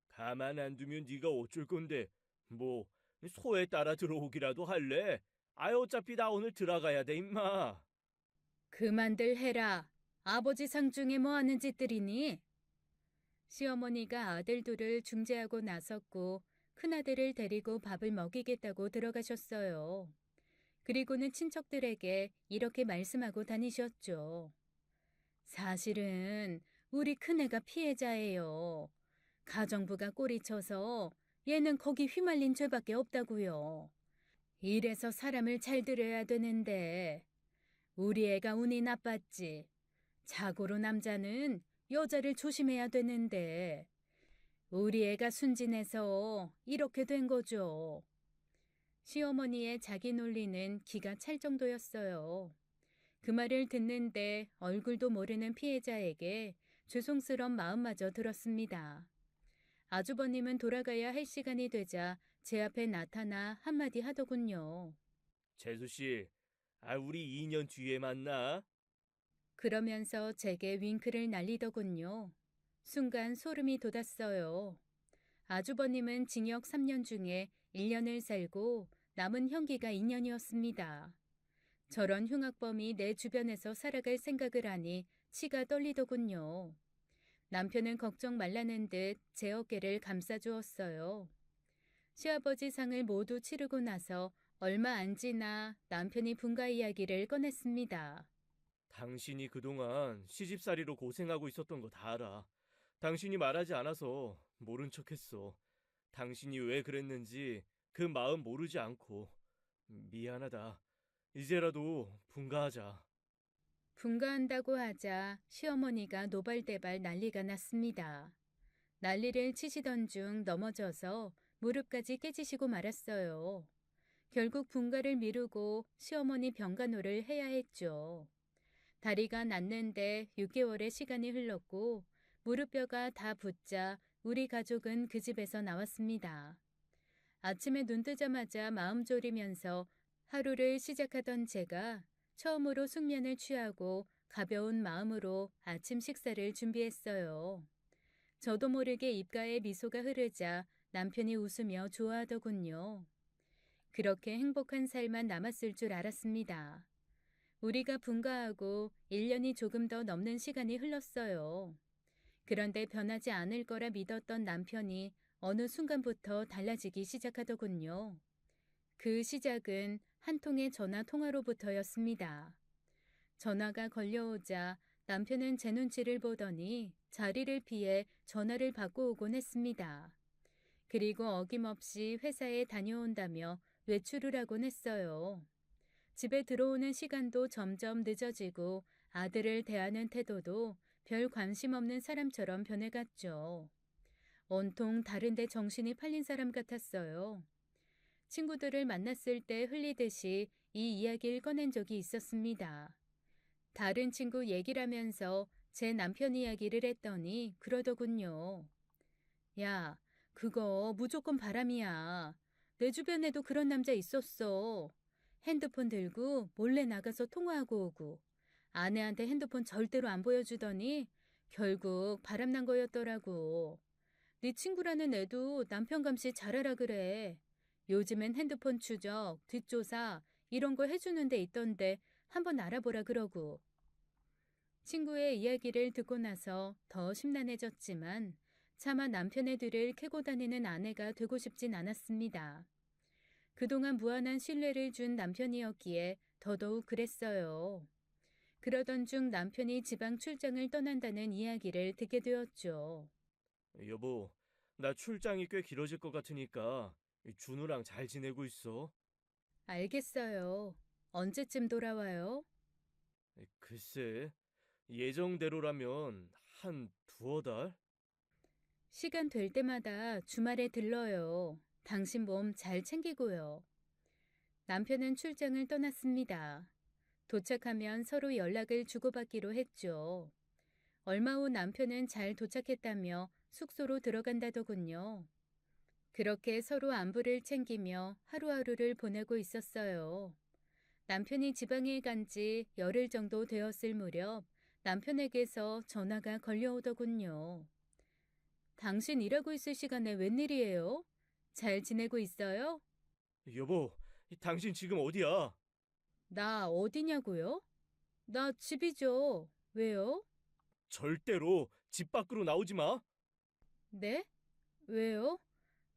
가만 안 두면 네가 어쩔 건데. 뭐 소에 따라 들어오기라도 할래? 아이 어차피 나 오늘 들어가야 돼 임마. 그만들 해라. 아버지 상 중에 뭐 하는 짓들이니? 시어머니가 아들 둘을 중재하고 나섰고 큰아들을 데리고 밥을 먹이겠다고 들어가셨어요. 그리고는 친척들에게 이렇게 말씀하고 다니셨죠. 사실은 우리 큰애가 피해자예요. 가정부가 꼬리쳐서 얘는 거기 휘말린 죄밖에 없다고요. 이래서 사람을 잘 들여야 되는데 우리 애가 운이 나빴지. 자고로 남자는 여자를 조심해야 되는데 우리 애가 순진해서 이렇게 된 거죠. 시어머니의 자기 논리는 기가 찰 정도였어요. 그 말을 듣는데 얼굴도 모르는 피해자에게 죄송스런 마음마저 들었습니다. 아주버님은 돌아가야 할 시간이 되자 제 앞에 나타나 한마디 하더군요. 재수 씨, 우리 2년 뒤에 만나. 그러면서 제게 윙크를 날리더군요. 순간 소름이 돋았어요. 아주버님은 징역 3년 중에 1년을 살고 남은 형기가 2년이었습니다. 저런 흉악범이 내 주변에서 살아갈 생각을 하니 치가 떨리더군요. 남편은 걱정 말라는 듯 제 어깨를 감싸주었어요. 시아버지 상을 모두 치르고 나서 얼마 안 지나 남편이 분가 이야기를 꺼냈습니다. 당신이 그동안 시집살이로 고생하고 있었던 거 다 알아. 당신이 말하지 않아서 모른 척했어. 당신이 왜 그랬는지 그 마음 모르지 않고. 미안하다. 이제라도 분가하자. 분가한다고 하자 시어머니가 노발대발 난리가 났습니다. 난리를 치시던 중 넘어져서 무릎까지 깨지시고 말았어요. 결국 분가를 미루고 시어머니 병간호를 해야 했죠. 다리가 낫는데 6개월의 시간이 흘렀고 무릎뼈가 다 붙자 우리 가족은 그 집에서 나왔습니다. 아침에 눈 뜨자마자 마음 졸이면서 하루를 시작하던 제가 처음으로 숙면을 취하고 가벼운 마음으로 아침 식사를 준비했어요. 저도 모르게 입가에 미소가 흐르자 남편이 웃으며 좋아하더군요. 그렇게 행복한 삶만 남았을 줄 알았습니다. 우리가 분가하고 1년이 조금 더 넘는 시간이 흘렀어요. 그런데 변하지 않을 거라 믿었던 남편이 어느 순간부터 달라지기 시작하더군요. 그 시작은 한 통의 전화 통화로부터였습니다. 전화가 걸려오자 남편은 제 눈치를 보더니 자리를 피해 전화를 받고 오곤 했습니다. 그리고 어김없이 회사에 다녀온다며 외출을 하곤 했어요. 집에 들어오는 시간도 점점 늦어지고 아들을 대하는 태도도 별 관심 없는 사람처럼 변해갔죠. 온통 다른 데 정신이 팔린 사람 같았어요. 친구들을 만났을 때 흘리듯이 이 이야기를 꺼낸 적이 있었습니다. 다른 친구 얘기를 하면서 제 남편 이야기를 했더니 그러더군요. 야, 그거 무조건 바람이야. 내 주변에도 그런 남자 있었어. 핸드폰 들고 몰래 나가서 통화하고 오고 아내한테 핸드폰 절대로 안 보여주더니 결국 바람난 거였더라고. 네 친구라는 애도 남편 감시 잘하라 그래. 요즘엔 핸드폰 추적, 뒷조사 이런 거 해주는 데 있던데 한번 알아보라 그러고. 친구의 이야기를 듣고 나서 더 심란해졌지만 차마 남편의 뒤를 캐고 다니는 아내가 되고 싶진 않았습니다. 그동안 무한한 신뢰를 준 남편이었기에 더더욱 그랬어요. 그러던 중 남편이 지방 출장을 떠난다는 이야기를 듣게 되었죠. 여보, 나 출장이 꽤 길어질 것 같으니까 준우랑 잘 지내고 있어. 알겠어요. 언제쯤 돌아와요? 글쎄, 예정대로라면 한 두어 달? 시간 될 때마다 주말에 들러요. 당신 몸 잘 챙기고요. 남편은 출장을 떠났습니다. 도착하면 서로 연락을 주고받기로 했죠. 얼마 후 남편은 잘 도착했다며 숙소로 들어간다더군요. 그렇게 서로 안부를 챙기며 하루하루를 보내고 있었어요. 남편이 지방에 간 지 열흘 정도 되었을 무렵 남편에게서 전화가 걸려오더군요. 당신 일하고 있을 시간에 웬일이에요? 잘 지내고 있어요? 여보, 당신 지금 어디야? 나 어디냐고요? 나 집이죠. 왜요? 절대로 집 밖으로 나오지 마. 네? 왜요?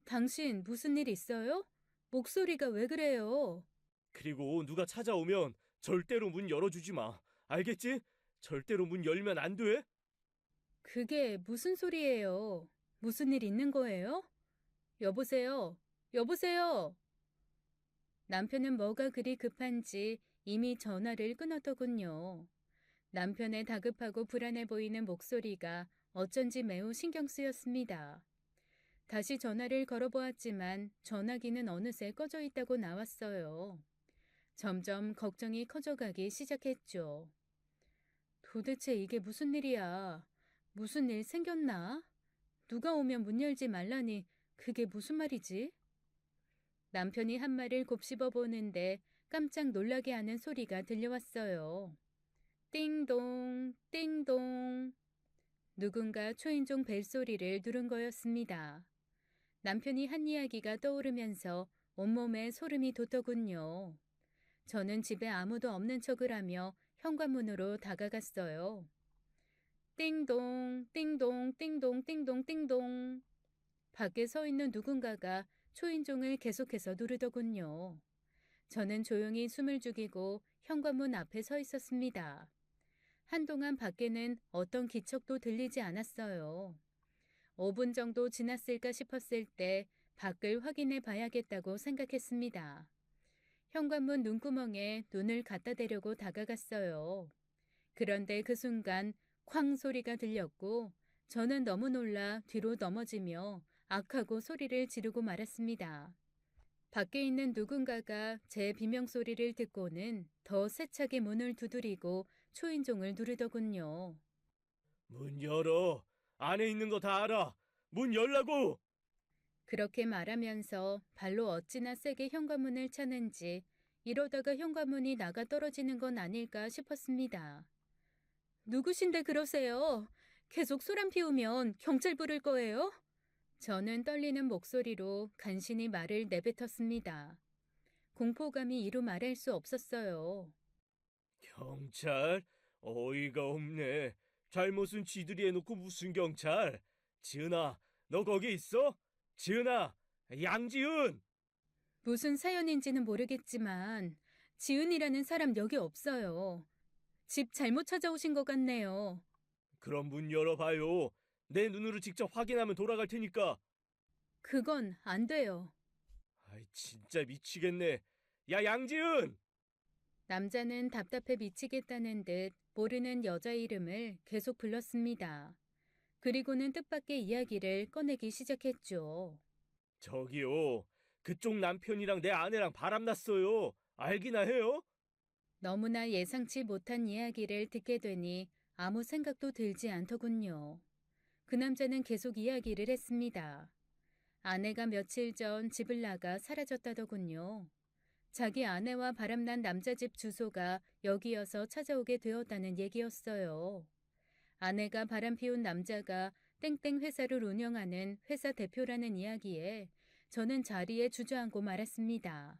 당신 무슨 일 있어요? 목소리가 왜 그래요? 그리고 누가 찾아오면 절대로 문 열어주지 마. 알겠지? 절대로 문 열면 안 돼. 그게 무슨 소리예요? 무슨 일 있는 거예요? 여보세요? 여보세요? 남편은 뭐가 그리 급한지 이미 전화를 끊었더군요. 남편의 다급하고 불안해 보이는 목소리가 어쩐지 매우 신경 쓰였습니다. 다시 전화를 걸어보았지만 전화기는 어느새 꺼져 있다고 나왔어요. 점점 걱정이 커져가기 시작했죠. 도대체 이게 무슨 일이야? 무슨 일 생겼나? 누가 오면 문 열지 말라니 그게 무슨 말이지? 남편이 한 말을 곱씹어 보는데 깜짝 놀라게 하는 소리가 들려왔어요. 띵동, 띵동. 누군가 초인종 벨소리를 누른 거였습니다. 남편이 한 이야기가 떠오르면서 온몸에 소름이 돋더군요. 저는 집에 아무도 없는 척을 하며 현관문으로 다가갔어요. 띵동, 띵동, 띵동, 띵동, 띵동. 밖에 서 있는 누군가가 초인종을 계속해서 누르더군요. 저는 조용히 숨을 죽이고 현관문 앞에 서 있었습니다. 한동안 밖에는 어떤 기척도 들리지 않았어요. 5분 정도 지났을까 싶었을 때 밖을 확인해 봐야겠다고 생각했습니다. 현관문 눈구멍에 눈을 갖다 대려고 다가갔어요. 그런데 그 순간 쾅 소리가 들렸고 저는 너무 놀라 뒤로 넘어지며 악하고 소리를 지르고 말았습니다. 밖에 있는 누군가가 제 비명소리를 듣고는 더 세차게 문을 두드리고 초인종을 누르더군요. 문 열어. 안에 있는 거 다 알아. 문 열라고! 그렇게 말하면서 발로 어찌나 세게 현관문을 차는지 이러다가 현관문이 나가 떨어지는 건 아닐까 싶었습니다. 누구신데 그러세요? 계속 소란 피우면 경찰 부를 거예요? 저는 떨리는 목소리로 간신히 말을 내뱉었습니다. 공포감이 이루 말할 수 없었어요. 경찰? 어이가 없네. 잘못은 쥐들이 해놓고 무슨 경찰? 지은아, 너 거기 있어? 지은아, 양지은! 무슨 사연인지는 모르겠지만 지은이라는 사람 여기 없어요. 집 잘못 찾아오신 것 같네요. 그럼 문 열어봐요. 내 눈으로 직접 확인하면 돌아갈 테니까. 그건 안 돼요. 아이, 진짜 미치겠네. 야, 양지은! 남자는 답답해 미치겠다는 듯 모르는 여자 이름을 계속 불렀습니다. 그리고는 뜻밖의 이야기를 꺼내기 시작했죠. 저기요. 그쪽 남편이랑 내 아내랑 바람났어요. 알기나 해요? 너무나 예상치 못한 이야기를 듣게 되니 아무 생각도 들지 않더군요. 그 남자는 계속 이야기를 했습니다. 아내가 며칠 전 집을 나가 사라졌다더군요. 자기 아내와 바람난 남자 집 주소가 여기여서 찾아오게 되었다는 얘기였어요. 아내가 바람 피운 남자가 땡땡 회사를 운영하는 회사 대표라는 이야기에 저는 자리에 주저앉고 말았습니다.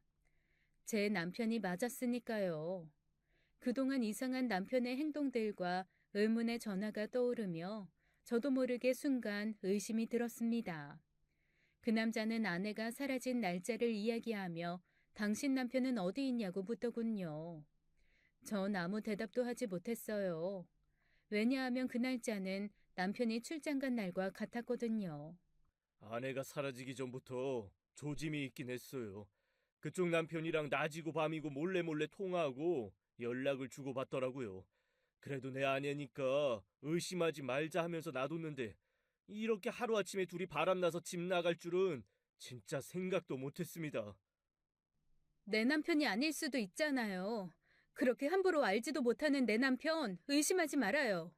제 남편이 맞았으니까요. 그동안 이상한 남편의 행동들과 의문의 전화가 떠오르며 저도 모르게 순간 의심이 들었습니다. 그 남자는 아내가 사라진 날짜를 이야기하며 당신 남편은 어디 있냐고 묻더군요. 전 아무 대답도 하지 못했어요. 왜냐하면 그 날짜는 남편이 출장 간 날과 같았거든요. 아내가 사라지기 전부터 조짐이 있긴 했어요. 그쪽 남편이랑 낮이고 밤이고 몰래 통화하고 연락을 주고받더라고요. 그래도 내 아내니까 의심하지 말자 하면서 놔뒀는데 이렇게 하루아침에 둘이 바람나서 집 나갈 줄은 진짜 생각도 못했습니다. 내 남편이 아닐 수도 있잖아요. 그렇게 함부로 알지도 못하는 내 남편 의심하지 말아요.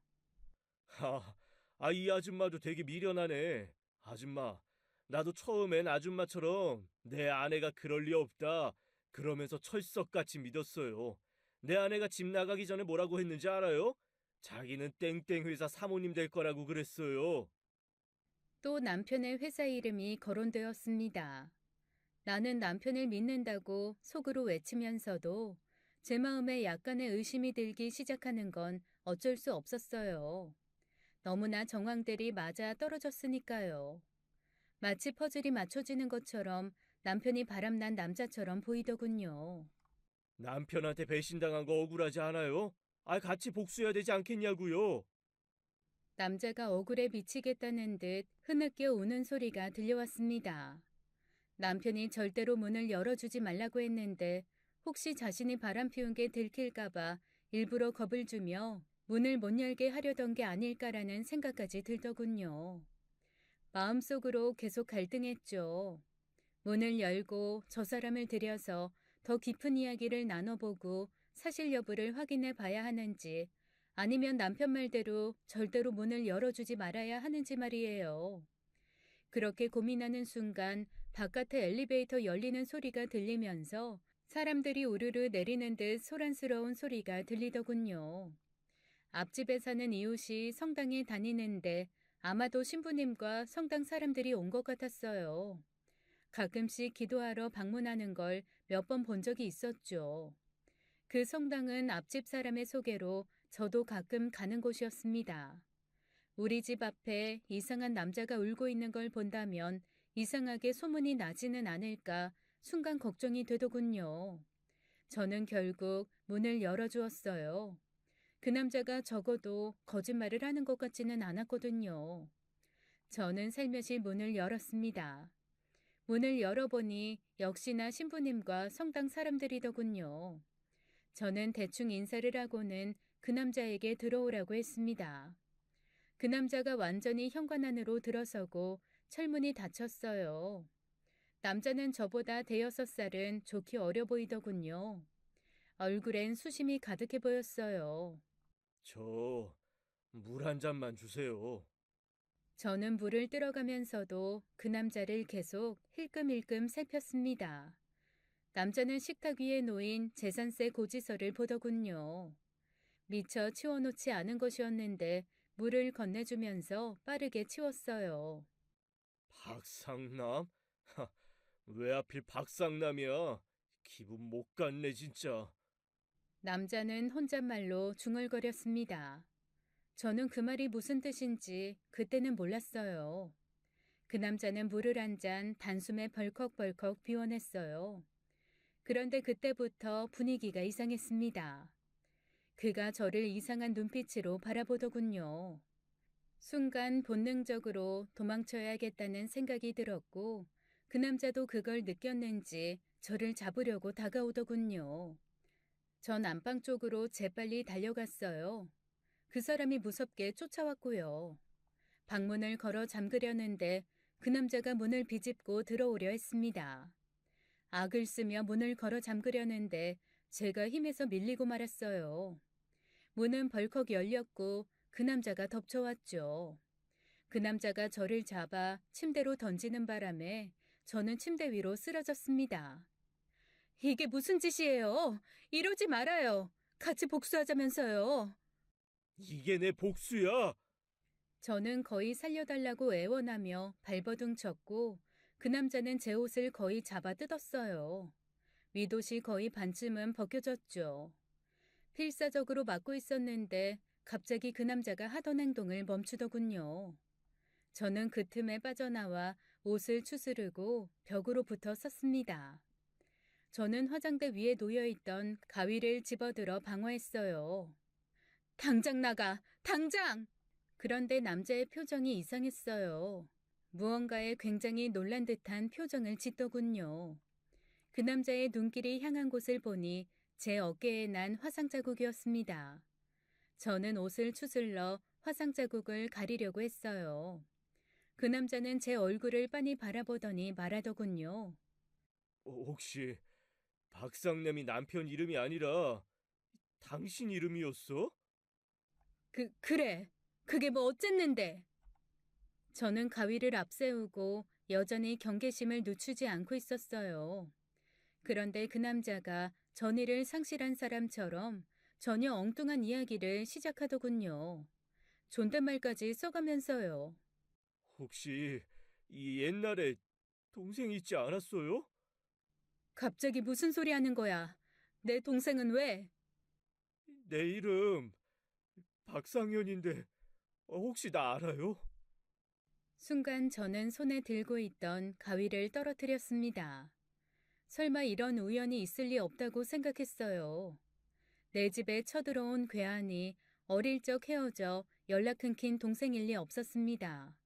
이 아줌마도 되게 미련하네. 아줌마, 나도 처음엔 아줌마처럼 내 아내가 그럴 리 없다. 그러면서 철석같이 믿었어요. 내 아내가 집 나가기 전에 뭐라고 했는지 알아요? 자기는 땡땡 회사 사모님 될 거라고 그랬어요. 또 남편의 회사 이름이 거론되었습니다. 나는 남편을 믿는다고 속으로 외치면서도 제 마음에 약간의 의심이 들기 시작하는 건 어쩔 수 없었어요. 너무나 정황들이 맞아 떨어졌으니까요. 마치 퍼즐이 맞춰지는 것처럼 남편이 바람난 남자처럼 보이더군요. 남편한테 배신당한 거 억울하지 않아요? 같이 복수해야 되지 않겠냐고요. 남자가 억울해 미치겠다는 듯 흐느껴 우는 소리가 들려왔습니다. 남편이 절대로 문을 열어주지 말라고 했는데 혹시 자신이 바람 피운 게 들킬까봐 일부러 겁을 주며 문을 못 열게 하려던 게 아닐까라는 생각까지 들더군요. 마음속으로 계속 갈등했죠. 문을 열고 저 사람을 들여서 더 깊은 이야기를 나눠보고 사실 여부를 확인해 봐야 하는지 아니면 남편 말대로 절대로 문을 열어주지 말아야 하는지 말이에요. 그렇게 고민하는 순간 바깥에 엘리베이터 열리는 소리가 들리면서 사람들이 우르르 내리는 듯 소란스러운 소리가 들리더군요. 앞집에 사는 이웃이 성당에 다니는데 아마도 신부님과 성당 사람들이 온 것 같았어요. 가끔씩 기도하러 방문하는 걸 몇 번 본 적이 있었죠. 그 성당은 앞집 사람의 소개로 저도 가끔 가는 곳이었습니다. 우리 집 앞에 이상한 남자가 울고 있는 걸 본다면 이상하게 소문이 나지는 않을까 순간 걱정이 되더군요. 저는 결국 문을 열어주었어요. 그 남자가 적어도 거짓말을 하는 것 같지는 않았거든요. 저는 살며시 문을 열었습니다. 문을 열어보니 역시나 신부님과 성당 사람들이더군요. 저는 대충 인사를 하고는 그 남자에게 들어오라고 했습니다. 그 남자가 완전히 현관 안으로 들어서고 철문이 닫혔어요. 남자는 저보다 대여섯 살은 좋기 어려 보이더군요. 얼굴엔 수심이 가득해 보였어요. 저 물 한 잔만 주세요. 저는 물을 들어가면서도 그 남자를 계속 힐끔힐끔 살폈습니다. 남자는 식탁 위에 놓인 재산세 고지서를 보더군요. 미처 치워놓지 않은 것이었는데 물을 건네주면서 빠르게 치웠어요. 박상남? 하, 왜 하필 박상남이야? 기분 못 갔네 진짜. 남자는 혼잣말로 중얼거렸습니다. 저는 그 말이 무슨 뜻인지 그때는 몰랐어요. 그 남자는 물을 한 잔 단숨에 벌컥벌컥 비워냈어요. 그런데 그때부터 분위기가 이상했습니다. 그가 저를 이상한 눈빛으로 바라보더군요. 순간 본능적으로 도망쳐야겠다는 생각이 들었고 그 남자도 그걸 느꼈는지 저를 잡으려고 다가오더군요. 전 안방 쪽으로 재빨리 달려갔어요. 그 사람이 무섭게 쫓아왔고요. 방문을 걸어 잠그려는데 그 남자가 문을 비집고 들어오려 했습니다. 악을 쓰며 문을 걸어 잠그려는데 제가 힘에서 밀리고 말았어요. 문은 벌컥 열렸고 그 남자가 덮쳐왔죠. 그 남자가 저를 잡아 침대로 던지는 바람에 저는 침대 위로 쓰러졌습니다. 이게 무슨 짓이에요? 이러지 말아요. 같이 복수하자면서요. 이게 내 복수야. 저는 거의 살려달라고 애원하며 발버둥 쳤고 그 남자는 제 옷을 거의 잡아 뜯었어요. 윗옷이 거의 반쯤은 벗겨졌죠. 필사적으로 막고 있었는데 갑자기 그 남자가 하던 행동을 멈추더군요. 저는 그 틈에 빠져나와 옷을 추스르고 벽으로 붙어 섰습니다. 저는 화장대 위에 놓여있던 가위를 집어들어 방어했어요. 당장 나가! 당장! 그런데 남자의 표정이 이상했어요. 무언가에 굉장히 놀란 듯한 표정을 짓더군요. 그 남자의 눈길이 향한 곳을 보니 제 어깨에 난 화상 자국이었습니다. 저는 옷을 추슬러 화상 자국을 가리려고 했어요. 그 남자는 제 얼굴을 빤히 바라보더니 말하더군요. 혹시 박상남이 남편 이름이 아니라 당신 이름이었어? 그래. 그게 뭐 어쨌는데. 저는 가위를 앞세우고 여전히 경계심을 늦추지 않고 있었어요. 그런데 그 남자가 전의를 상실한 사람처럼 전혀 엉뚱한 이야기를 시작하더군요. 존댓말까지 써가면서요. 혹시 이 옛날에 동생 있지 않았어요? 갑자기 무슨 소리 하는 거야? 내 동생은 왜? 내 이름 박상현인데 혹시 나 알아요? 순간 저는 손에 들고 있던 가위를 떨어뜨렸습니다. 설마 이런 우연이 있을 리 없다고 생각했어요. 내 집에 쳐들어온 괴한이 어릴 적 헤어져 연락 끊긴 동생일 리 없었습니다.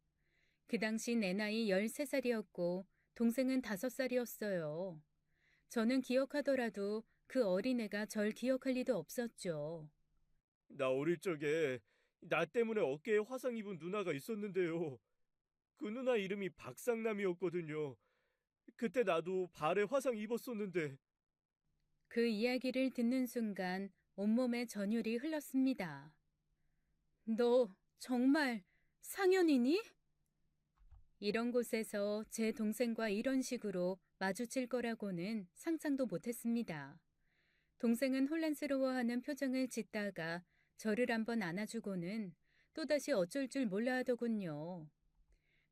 그 당시 내 나이 13살이었고 동생은 5살이었어요. 저는 기억하더라도 그 어린애가 절 기억할 리도 없었죠. 나 어릴 적에 나 때문에 어깨에 화상 입은 누나가 있었는데요. 그 누나 이름이 박상남이었거든요. 그때 나도 발에 화상 입었었는데 그 이야기를 듣는 순간 온몸에 전율이 흘렀습니다. 너 정말 상현이니? 이런 곳에서 제 동생과 이런 식으로 마주칠 거라고는 상상도 못했습니다. 동생은 혼란스러워하는 표정을 짓다가 저를 한번 안아주고는 또다시 어쩔 줄 몰라 하더군요.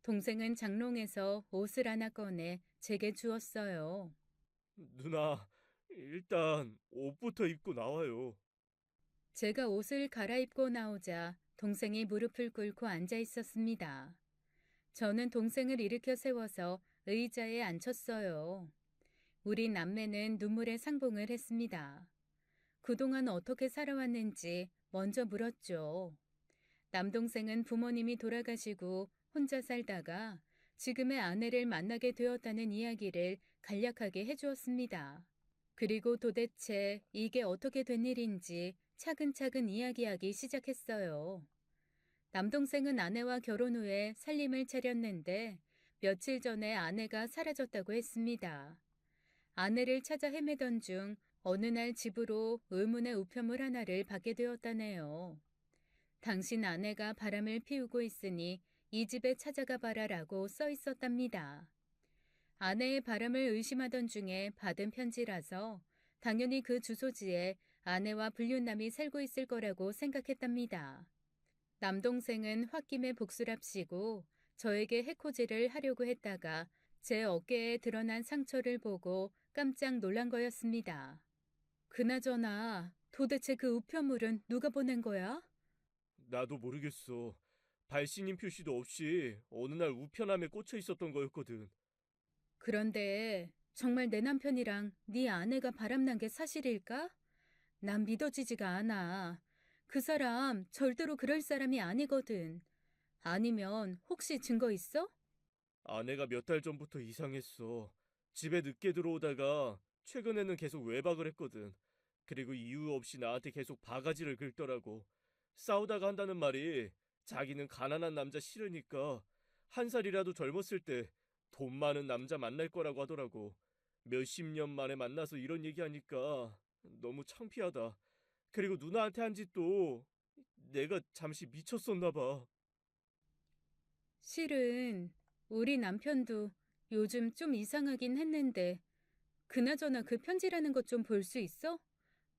동생은 장롱에서 옷을 하나 꺼내 제게 주었어요. 누나 일단 옷부터 입고 나와요. 제가 옷을 갈아입고 나오자 동생이 무릎을 꿇고 앉아 있었습니다. 저는 동생을 일으켜 세워서 의자에 앉혔어요. 우리 남매는 눈물의 상봉을 했습니다. 그동안 어떻게 살아왔는지 먼저 물었죠. 남동생은 부모님이 돌아가시고 혼자 살다가 지금의 아내를 만나게 되었다는 이야기를 간략하게 해주었습니다. 그리고 도대체 이게 어떻게 된 일인지 차근차근 이야기하기 시작했어요. 남동생은 아내와 결혼 후에 살림을 차렸는데 며칠 전에 아내가 사라졌다고 했습니다. 아내를 찾아 헤매던 중 어느 날 집으로 의문의 우편물 하나를 받게 되었다네요. 당신 아내가 바람을 피우고 있으니 이 집에 찾아가 봐라라고 써 있었답니다. 아내의 바람을 의심하던 중에 받은 편지라서 당연히 그 주소지에 아내와 불륜남이 살고 있을 거라고 생각했답니다. 남동생은 홧김에 복수랍시고 저에게 해코지를 하려고 했다가 제 어깨에 드러난 상처를 보고 깜짝 놀란 거였습니다. 그나저나 도대체 그 우편물은 누가 보낸 거야? 나도 모르겠어. 발신인 표시도 없이 어느 날 우편함에 꽂혀 있었던 거였거든. 그런데 정말 내 남편이랑 네 아내가 바람난 게 사실일까? 난 믿어지지가 않아. 그 사람 절대로 그럴 사람이 아니거든. 아니면 혹시 증거 있어? 아내가 몇 달 전부터 이상했어. 집에 늦게 들어오다가 최근에는 계속 외박을 했거든. 그리고 이유 없이 나한테 계속 바가지를 긁더라고. 싸우다가 한다는 말이 자기는 가난한 남자 싫으니까 한 살이라도 젊었을 때 돈 많은 남자 만날 거라고 하더라고. 몇십 년 만에 만나서 이런 얘기하니까 너무 창피하다. 그리고 누나한테 한 짓도 내가 잠시 미쳤었나 봐. 실은 우리 남편도 요즘 좀 이상하긴 했는데 그나저나 그 편지라는 것 좀 볼 수 있어?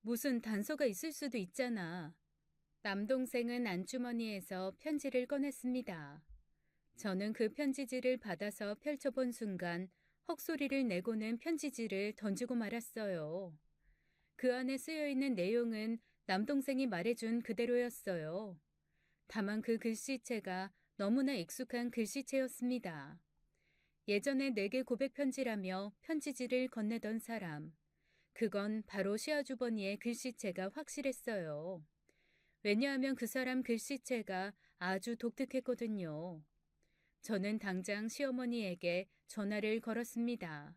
무슨 단서가 있을 수도 있잖아. 남동생은 안주머니에서 편지를 꺼냈습니다. 저는 그 편지지를 받아서 펼쳐본 순간 헉소리를 내고는 편지지를 던지고 말았어요. 그 안에 쓰여있는 내용은 남동생이 말해준 그대로였어요. 다만 그 글씨체가 너무나 익숙한 글씨체였습니다. 예전에 내게 고백 편지라며 편지지를 건네던 사람. 그건 바로 시아주버니의 글씨체가 확실했어요. 왜냐하면 그 사람 글씨체가 아주 독특했거든요. 저는 당장 시어머니에게 전화를 걸었습니다.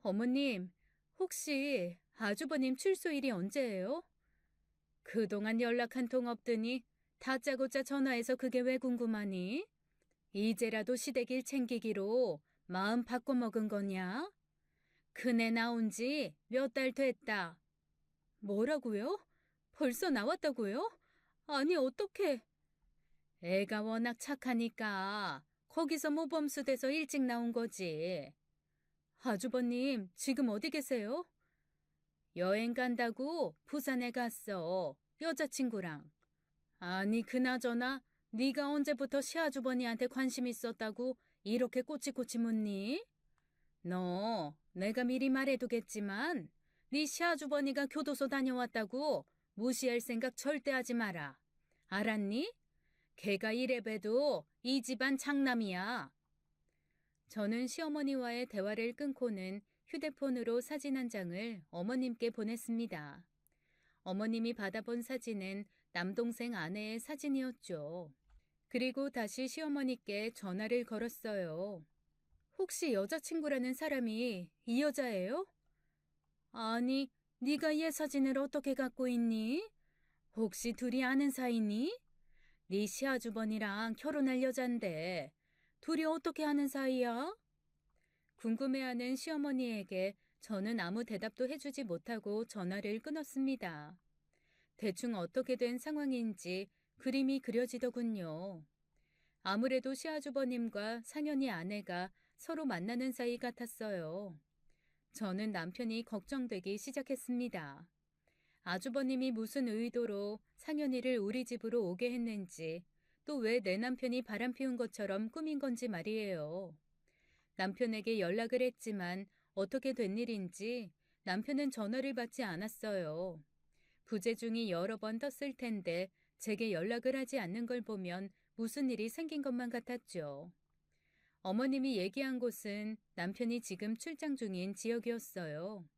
어머님, 혹시 아주버님 출소일이 언제예요? 그동안 연락 한 통 없더니 다짜고짜 전화해서 그게 왜 궁금하니? 이제라도 시댁일 챙기기로 마음 바꿔먹은 거냐? 그네 나온 지 몇 달 됐다. 뭐라고요? 벌써 나왔다고요? 아니, 어떻게? 애가 워낙 착하니까 거기서 모범수돼서 일찍 나온 거지. 아주버님, 지금 어디 계세요? 여행 간다고 부산에 갔어. 여자친구랑. 아니, 그나저나 네가 언제부터 시아주버니한테 관심 있었다고 이렇게 꼬치꼬치 묻니? 너 내가 미리 말해두겠지만 네 시아주버니가 교도소 다녀왔다고 무시할 생각 절대 하지 마라. 알았니? 걔가 이래봬도 이 집안 장남이야. 저는 시어머니와의 대화를 끊고는 휴대폰으로 사진 한 장을 어머님께 보냈습니다. 어머님이 받아본 사진은 남동생 아내의 사진이었죠. 그리고 다시 시어머니께 전화를 걸었어요. 혹시 여자친구라는 사람이 이 여자예요? 아니, 네가 얘 사진을 어떻게 갖고 있니? 혹시 둘이 아는 사이니? 네 시아주버니랑 결혼할 여잔데 둘이 어떻게 아는 사이야? 궁금해하는 시어머니에게 저는 아무 대답도 해주지 못하고 전화를 끊었습니다. 대충 어떻게 된 상황인지 그림이 그려지더군요. 아무래도 시아주버님과 상현이 아내가 서로 만나는 사이 같았어요. 저는 남편이 걱정되기 시작했습니다. 아주버님이 무슨 의도로 상현이를 우리 집으로 오게 했는지, 또 왜 내 남편이 바람 피운 것처럼 꾸민 건지 말이에요. 남편에게 연락을 했지만 어떻게 된 일인지 남편은 전화를 받지 않았어요. 부재중이 여러 번 떴을 텐데 제게 연락을 하지 않는 걸 보면 무슨 일이 생긴 것만 같았죠. 어머님이 얘기한 곳은 남편이 지금 출장 중인 지역이었어요.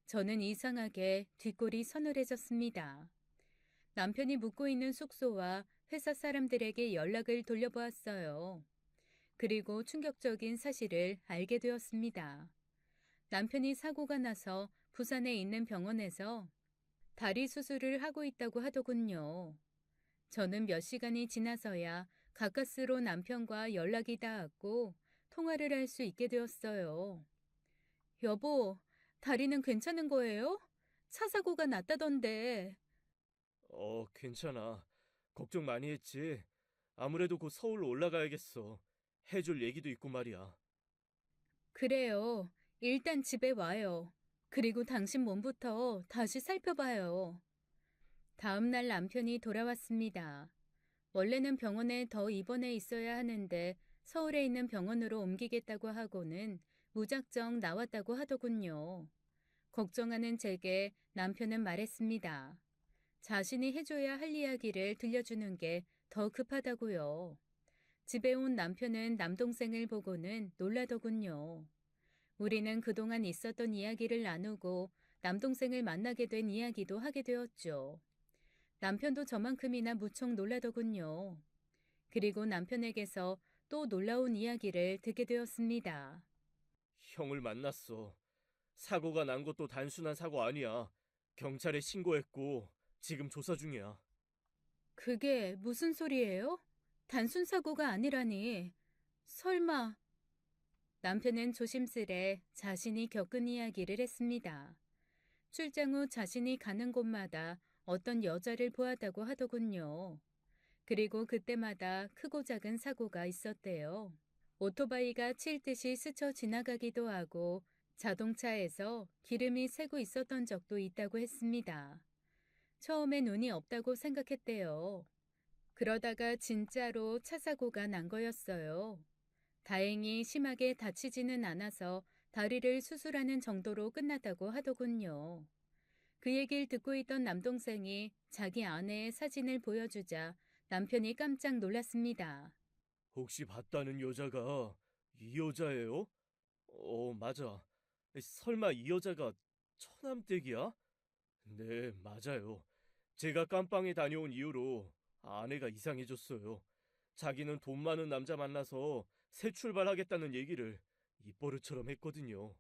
저는 이상하게 뒷골이 서늘해졌습니다. 남편이 묵고 있는 숙소와 회사 사람들에게 연락을 돌려보았어요. 그리고 충격적인 사실을 알게 되었습니다. 남편이 사고가 나서 부산에 있는 병원에서 다리 수술을 하고 있다고 하더군요. 저는 몇 시간이 지나서야 가까스로 남편과 연락이 닿았고 통화를 할 수 있게 되었어요. 여보, 다리는 괜찮은 거예요? 차 사고가 났다던데. 괜찮아. 걱정 많이 했지. 아무래도 곧 서울로 올라가야겠어. 해줄 얘기도 있고 말이야. 그래요. 일단 집에 와요. 그리고 당신 몸부터 다시 살펴봐요. 다음 날 남편이 돌아왔습니다. 원래는 병원에 더 입원해 있어야 하는데 서울에 있는 병원으로 옮기겠다고 하고는 무작정 나왔다고 하더군요. 걱정하는 제게 남편은 말했습니다. 자신이 해줘야 할 이야기를 들려주는 게 더 급하다고요. 집에 온 남편은 남동생을 보고는 놀라더군요. 우리는 그동안 있었던 이야기를 나누고 남동생을 만나게 된 이야기도 하게 되었죠. 남편도 저만큼이나 무척 놀라더군요. 그리고 남편에게서 또 놀라운 이야기를 듣게 되었습니다. 형을 만났어. 사고가 난 것도 단순한 사고 아니야. 경찰에 신고했고 지금 조사 중이야. 그게 무슨 소리예요? 단순 사고가 아니라니. 설마. 남편은 조심스레 자신이 겪은 이야기를 했습니다. 출장 후 자신이 가는 곳마다 어떤 여자를 보았다고 하더군요. 그리고 그때마다 크고 작은 사고가 있었대요. 오토바이가 칠 듯이 스쳐 지나가기도 하고 자동차에서 기름이 새고 있었던 적도 있다고 했습니다. 처음엔 운이 없다고 생각했대요. 그러다가 진짜로 차 사고가 난 거였어요. 다행히 심하게 다치지는 않아서 다리를 수술하는 정도로 끝났다고 하더군요. 그 얘기를 듣고 있던 남동생이 자기 아내의 사진을 보여주자 남편이 깜짝 놀랐습니다. 혹시 봤다는 여자가 이 여자예요? 맞아. 설마 이 여자가 처남댁이야? 네, 맞아요. 제가 깜빵에 다녀온 이후로 아내가 이상해졌어요. 자기는 돈 많은 남자 만나서 새 출발하겠다는 얘기를 입버릇처럼 했거든요.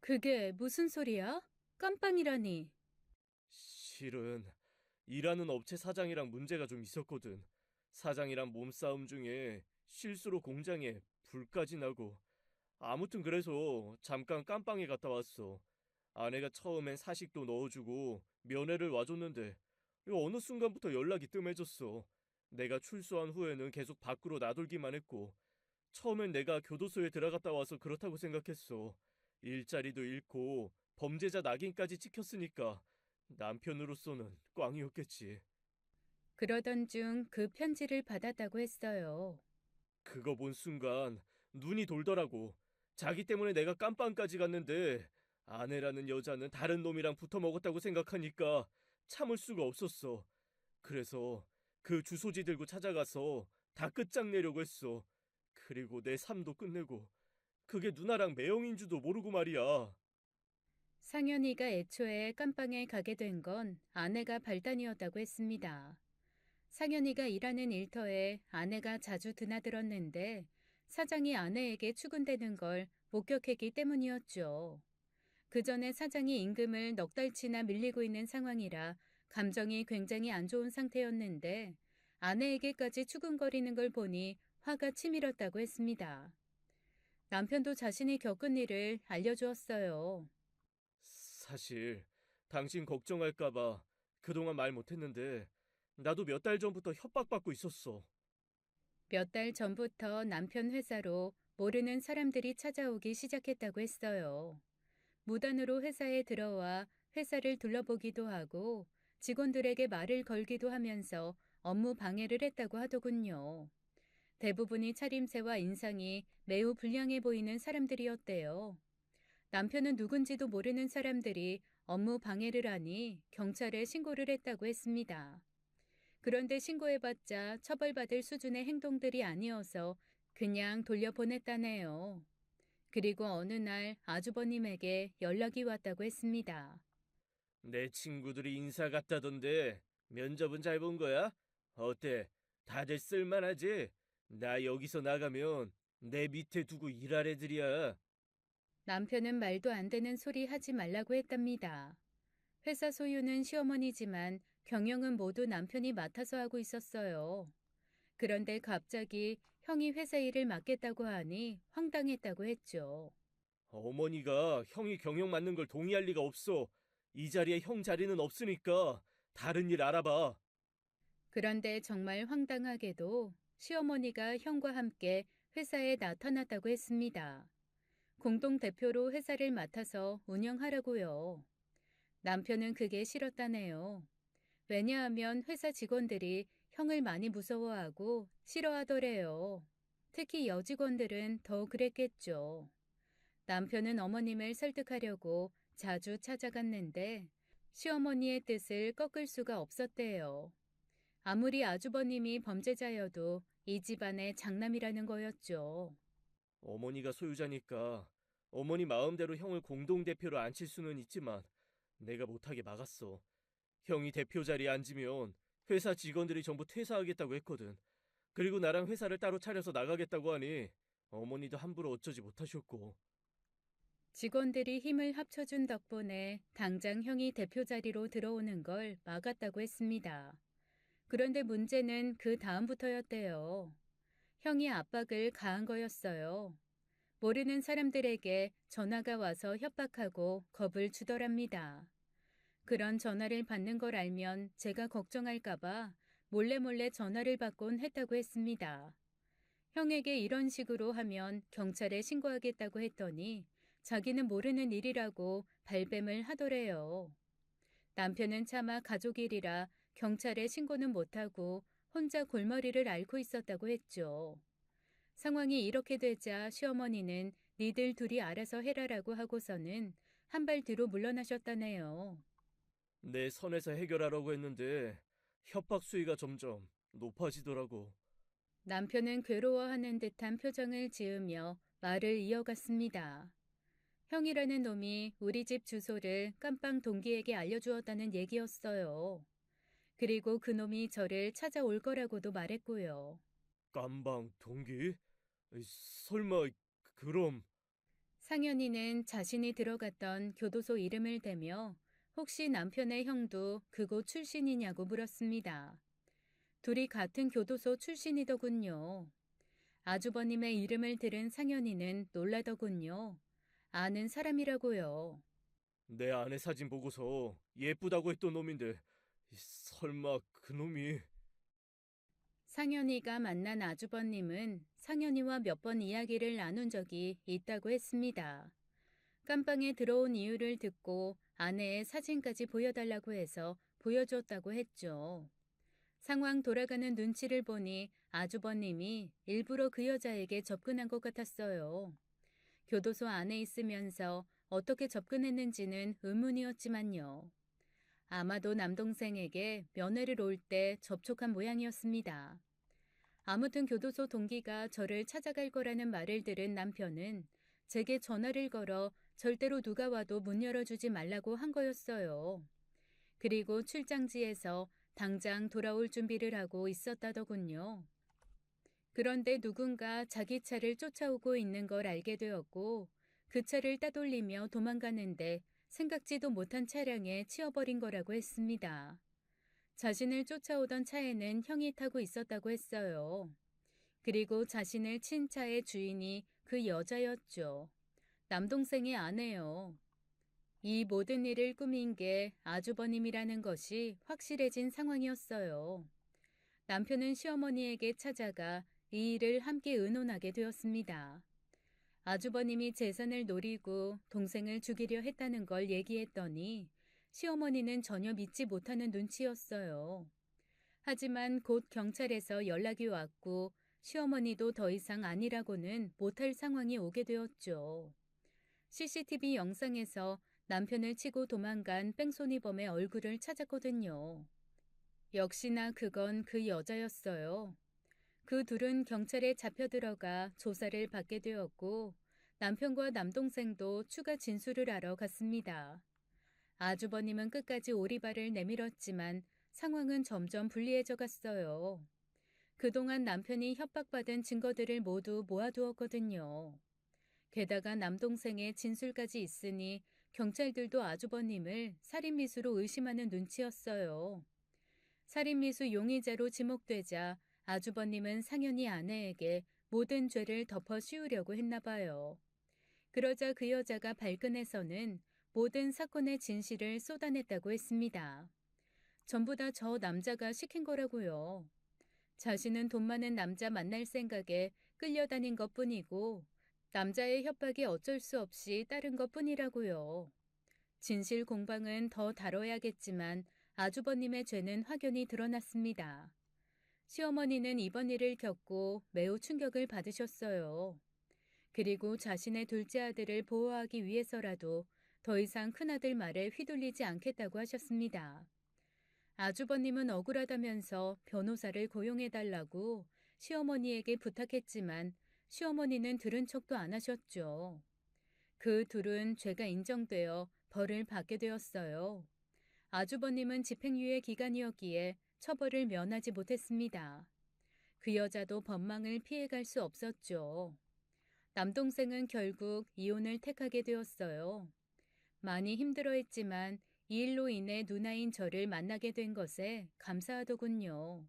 그게 무슨 소리야? 깜빵이라니. 실은 일하는 업체 사장이랑 문제가 좀 있었거든. 사장이랑 몸싸움 중에 실수로 공장에 불까지 나고. 아무튼 그래서 잠깐 깜빵에 갔다 왔어. 아내가 처음엔 사식도 넣어주고 면회를 와줬는데 어느 순간부터 연락이 뜸해졌어. 내가 출소한 후에는 계속 밖으로 나돌기만 했고 처음엔 내가 교도소에 들어갔다 와서 그렇다고 생각했어. 일자리도 잃고 범죄자 낙인까지 찍혔으니까 남편으로서는 꽝이었겠지. 그러던 중 그 편지를 받았다고 했어요. 그거 본 순간 눈이 돌더라고. 자기 때문에 내가 깜빵까지 갔는데 아내라는 여자는 다른 놈이랑 붙어 먹었다고 생각하니까 참을 수가 없었어. 그래서 그 주소지 들고 찾아가서 다 끝장내려고 했어. 그리고 내 삶도 끝내고 그게 누나랑 매형인 줄도 모르고 말이야. 상현이가 애초에 깜빵에 가게 된 건 아내가 발단이었다고 했습니다. 상현이가 일하는 일터에 아내가 자주 드나들었는데 사장이 아내에게 추근대는 걸 목격했기 때문이었죠. 그 전에 사장이 임금을 넉 달치나 밀리고 있는 상황이라 감정이 굉장히 안 좋은 상태였는데 아내에게까지 추근거리는 걸 보니 화가 치밀었다고 했습니다. 남편도 자신이 겪은 일을 알려주었어요. 사실 당신 걱정할까봐 그동안 말 못했는데 나도 몇 달 전부터 협박받고 있었어. 몇 달 전부터 남편 회사로 모르는 사람들이 찾아오기 시작했다고 했어요. 무단으로 회사에 들어와 회사를 둘러보기도 하고 직원들에게 말을 걸기도 하면서 업무 방해를 했다고 하더군요. 대부분이 차림새와 인상이 매우 불량해 보이는 사람들이었대요. 남편은 누군지도 모르는 사람들이 업무 방해를 하니 경찰에 신고를 했다고 했습니다. 그런데 신고해봤자 처벌받을 수준의 행동들이 아니어서 그냥 돌려보냈다네요. 그리고 어느 날 아주버님에게 연락이 왔다고 했습니다. 내 친구들이 인사 갔다던데 면접은 잘 본 거야? 어때? 다들 쓸만하지? 나 여기서 나가면 내 밑에 두고 일할 애들이야. 남편은 말도 안 되는 소리 하지 말라고 했답니다. 회사 소유는 시어머니지만 경영은 모두 남편이 맡아서 하고 있었어요. 그런데 갑자기 형이 회사 일을 맡겠다고 하니 황당했다고 했죠. 어머니가 형이 경영 맡는 걸 동의할 리가 없어. 이 자리에 형 자리는 없으니까 다른 일 알아봐. 그런데 정말 황당하게도 시어머니가 형과 함께 회사에 나타났다고 했습니다. 공동대표로 회사를 맡아서 운영하라고요. 남편은 그게 싫었다네요. 왜냐하면 회사 직원들이 형을 많이 무서워하고 싫어하더래요. 특히 여직원들은 더 그랬겠죠. 남편은 어머님을 설득하려고 자주 찾아갔는데 시어머니의 뜻을 꺾을 수가 없었대요. 아무리 아주버님이 범죄자여도 이 집안의 장남이라는 거였죠. 어머니가 소유자니까 어머니 마음대로 형을 공동대표로 앉힐 수는 있지만 내가 못하게 막았어. 형이 대표 자리에 앉으면 회사 직원들이 전부 퇴사하겠다고 했거든. 그리고 나랑 회사를 따로 차려서 나가겠다고 하니 어머니도 함부로 어쩌지 못하셨고. 직원들이 힘을 합쳐준 덕분에 당장 형이 대표 자리로 들어오는 걸 막았다고 했습니다. 그런데 문제는 그 다음부터였대요. 형이 압박을 가한 거였어요. 모르는 사람들에게 전화가 와서 협박하고 겁을 주더랍니다. 그런 전화를 받는 걸 알면 제가 걱정할까봐 몰래 전화를 받곤 했다고 했습니다. 형에게 이런 식으로 하면 경찰에 신고하겠다고 했더니 자기는 모르는 일이라고 발뺌을 하더래요. 남편은 차마 가족 일이라 경찰에 신고는 못하고 혼자 골머리를 앓고 있었다고 했죠. 상황이 이렇게 되자 시어머니는 니들 둘이 알아서 해라라고 하고서는 한 발 뒤로 물러나셨다네요. 내 선에서 해결하라고 했는데 협박 수위가 점점 높아지더라고. 남편은 괴로워하는 듯한 표정을 지으며 말을 이어갔습니다. 형이라는 놈이 우리 집 주소를 깜빵 동기에게 알려주었다는 얘기였어요. 그리고 그 놈이 저를 찾아올 거라고도 말했고요. 깜방 동기? 설마 그럼 상현이는 자신이 들어갔던 교도소 이름을 대며 혹시 남편의 형도 그곳 출신이냐고 물었습니다. 둘이 같은 교도소 출신이더군요. 아주버님의 이름을 들은 상현이는 놀라더군요. 아는 사람이라고요. 내 아내 사진 보고서 예쁘다고 했던 놈인데 설마 그놈이. 상현이가 만난 아주버님은 상현이와 몇 번 이야기를 나눈 적이 있다고 했습니다. 깜빵에 들어온 이유를 듣고 아내의 사진까지 보여달라고 해서 보여줬다고 했죠. 상황 돌아가는 눈치를 보니 아주버님이 일부러 그 여자에게 접근한 것 같았어요. 교도소 안에 있으면서 어떻게 접근했는지는 의문이었지만요. 아마도 남동생에게 면회를 올 때 접촉한 모양이었습니다. 아무튼 교도소 동기가 저를 찾아갈 거라는 말을 들은 남편은 제게 전화를 걸어 절대로 누가 와도 문 열어주지 말라고 한 거였어요. 그리고 출장지에서 당장 돌아올 준비를 하고 있었다더군요. 그런데 누군가 자기 차를 쫓아오고 있는 걸 알게 되었고 그 차를 따돌리며 도망가는데 생각지도 못한 차량에 치여버린 거라고 했습니다. 자신을 쫓아오던 차에는 형이 타고 있었다고 했어요. 그리고 자신을 친 차의 주인이 그 여자였죠. 남동생의 아내요. 이 모든 일을 꾸민 게 아주버님이라는 것이 확실해진 상황이었어요. 남편은 시어머니에게 찾아가 이 일을 함께 의논하게 되었습니다. 아주버님이 재산을 노리고 동생을 죽이려 했다는 걸 얘기했더니 시어머니는 전혀 믿지 못하는 눈치였어요. 하지만 곧 경찰에서 연락이 왔고 시어머니도 더 이상 아니라고는 못할 상황이 오게 되었죠. CCTV 영상에서 남편을 치고 도망간 뺑소니범의 얼굴을 찾았거든요. 역시나 그건 그 여자였어요. 그 둘은 경찰에 잡혀 들어가 조사를 받게 되었고 남편과 남동생도 추가 진술을 하러 갔습니다. 아주버님은 끝까지 오리발을 내밀었지만 상황은 점점 불리해져 갔어요. 그동안 남편이 협박받은 증거들을 모두 모아두었거든요. 게다가 남동생의 진술까지 있으니 경찰들도 아주버님을 살인미수로 의심하는 눈치였어요. 살인미수 용의자로 지목되자 아주버님은 상현이 아내에게 모든 죄를 덮어 씌우려고 했나 봐요. 그러자 그 여자가 발끈해서는 모든 사건의 진실을 쏟아냈다고 했습니다. 전부 다 저 남자가 시킨 거라고요. 자신은 돈 많은 남자 만날 생각에 끌려다닌 것뿐이고 남자의 협박이 어쩔 수 없이 따른 것뿐이라고요. 진실 공방은 더 다뤄야겠지만 아주버님의 죄는 확연히 드러났습니다. 시어머니는 이번 일을 겪고 매우 충격을 받으셨어요. 그리고 자신의 둘째 아들을 보호하기 위해서라도 더 이상 큰아들 말에 휘둘리지 않겠다고 하셨습니다. 아주버님은 억울하다면서 변호사를 고용해달라고 시어머니에게 부탁했지만 시어머니는 들은 척도 안 하셨죠. 그 둘은 죄가 인정되어 벌을 받게 되었어요. 아주버님은 집행유예 기간이었기에 처벌을 면하지 못했습니다. 그 여자도 법망을 피해갈 수 없었죠. 남동생은 결국 이혼을 택하게 되었어요. 많이 힘들어했지만 이 일로 인해 누나인 저를 만나게 된 것에 감사하더군요.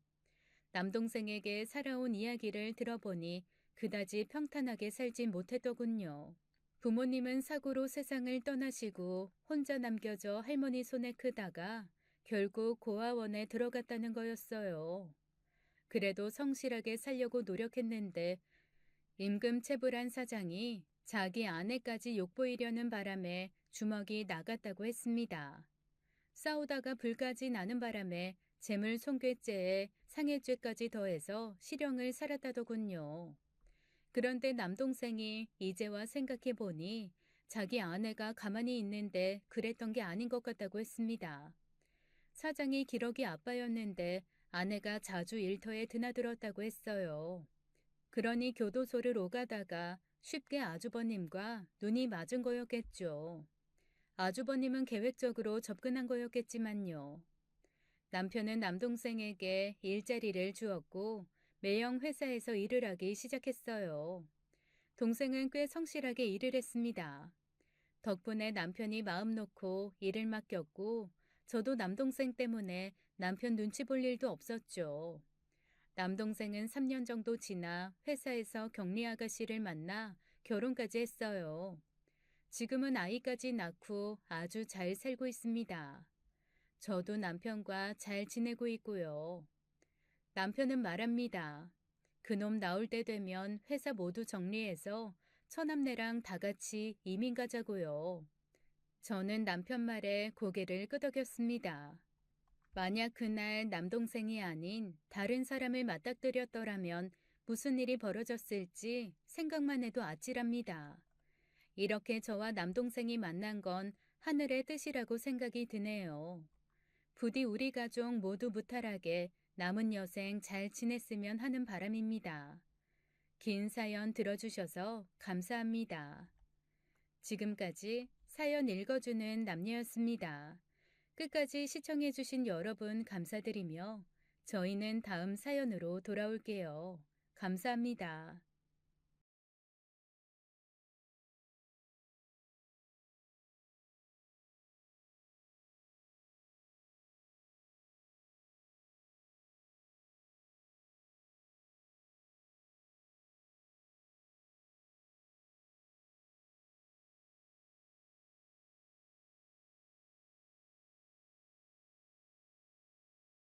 남동생에게 살아온 이야기를 들어보니 그다지 평탄하게 살진 못했더군요. 부모님은 사고로 세상을 떠나시고 혼자 남겨져 할머니 손에 크다가 결국 고아원에 들어갔다는 거였어요. 그래도 성실하게 살려고 노력했는데 임금체불한 사장이 자기 아내까지 욕보이려는 바람에 주먹이 나갔다고 했습니다. 싸우다가 불까지 나는 바람에 재물 손괴죄에 상해죄까지 더해서 실형을 살았다더군요. 그런데 남동생이 이제와 생각해보니 자기 아내가 가만히 있는데 그랬던 게 아닌 것 같다고 했습니다. 사장이 기러기 아빠였는데 아내가 자주 일터에 드나들었다고 했어요. 그러니 교도소를 오가다가 쉽게 아주버님과 눈이 맞은 거였겠죠. 아주버님은 계획적으로 접근한 거였겠지만요. 남편은 남동생에게 일자리를 주었고 매형 회사에서 일을 하기 시작했어요. 동생은 꽤 성실하게 일을 했습니다. 덕분에 남편이 마음 놓고 일을 맡겼고 저도 남동생 때문에 남편 눈치 볼 일도 없었죠. 남동생은 3년 정도 지나 회사에서 격리 아가씨를 만나 결혼까지 했어요. 지금은 아이까지 낳고 아주 잘 살고 있습니다. 저도 남편과 잘 지내고 있고요. 남편은 말합니다. 그놈 나올 때 되면 회사 모두 정리해서 처남네랑 다 같이 이민 가자고요. 저는 남편 말에 고개를 끄덕였습니다. 만약 그날 남동생이 아닌 다른 사람을 맞닥뜨렸더라면 무슨 일이 벌어졌을지 생각만 해도 아찔합니다. 이렇게 저와 남동생이 만난 건 하늘의 뜻이라고 생각이 드네요. 부디 우리 가족 모두 무탈하게 남은 여생 잘 지냈으면 하는 바람입니다. 긴 사연 들어주셔서 감사합니다. 지금까지 사연 읽어주는 남녀였습니다. 끝까지 시청해주신 여러분 감사드리며 저희는 다음 사연으로 돌아올게요. 감사합니다.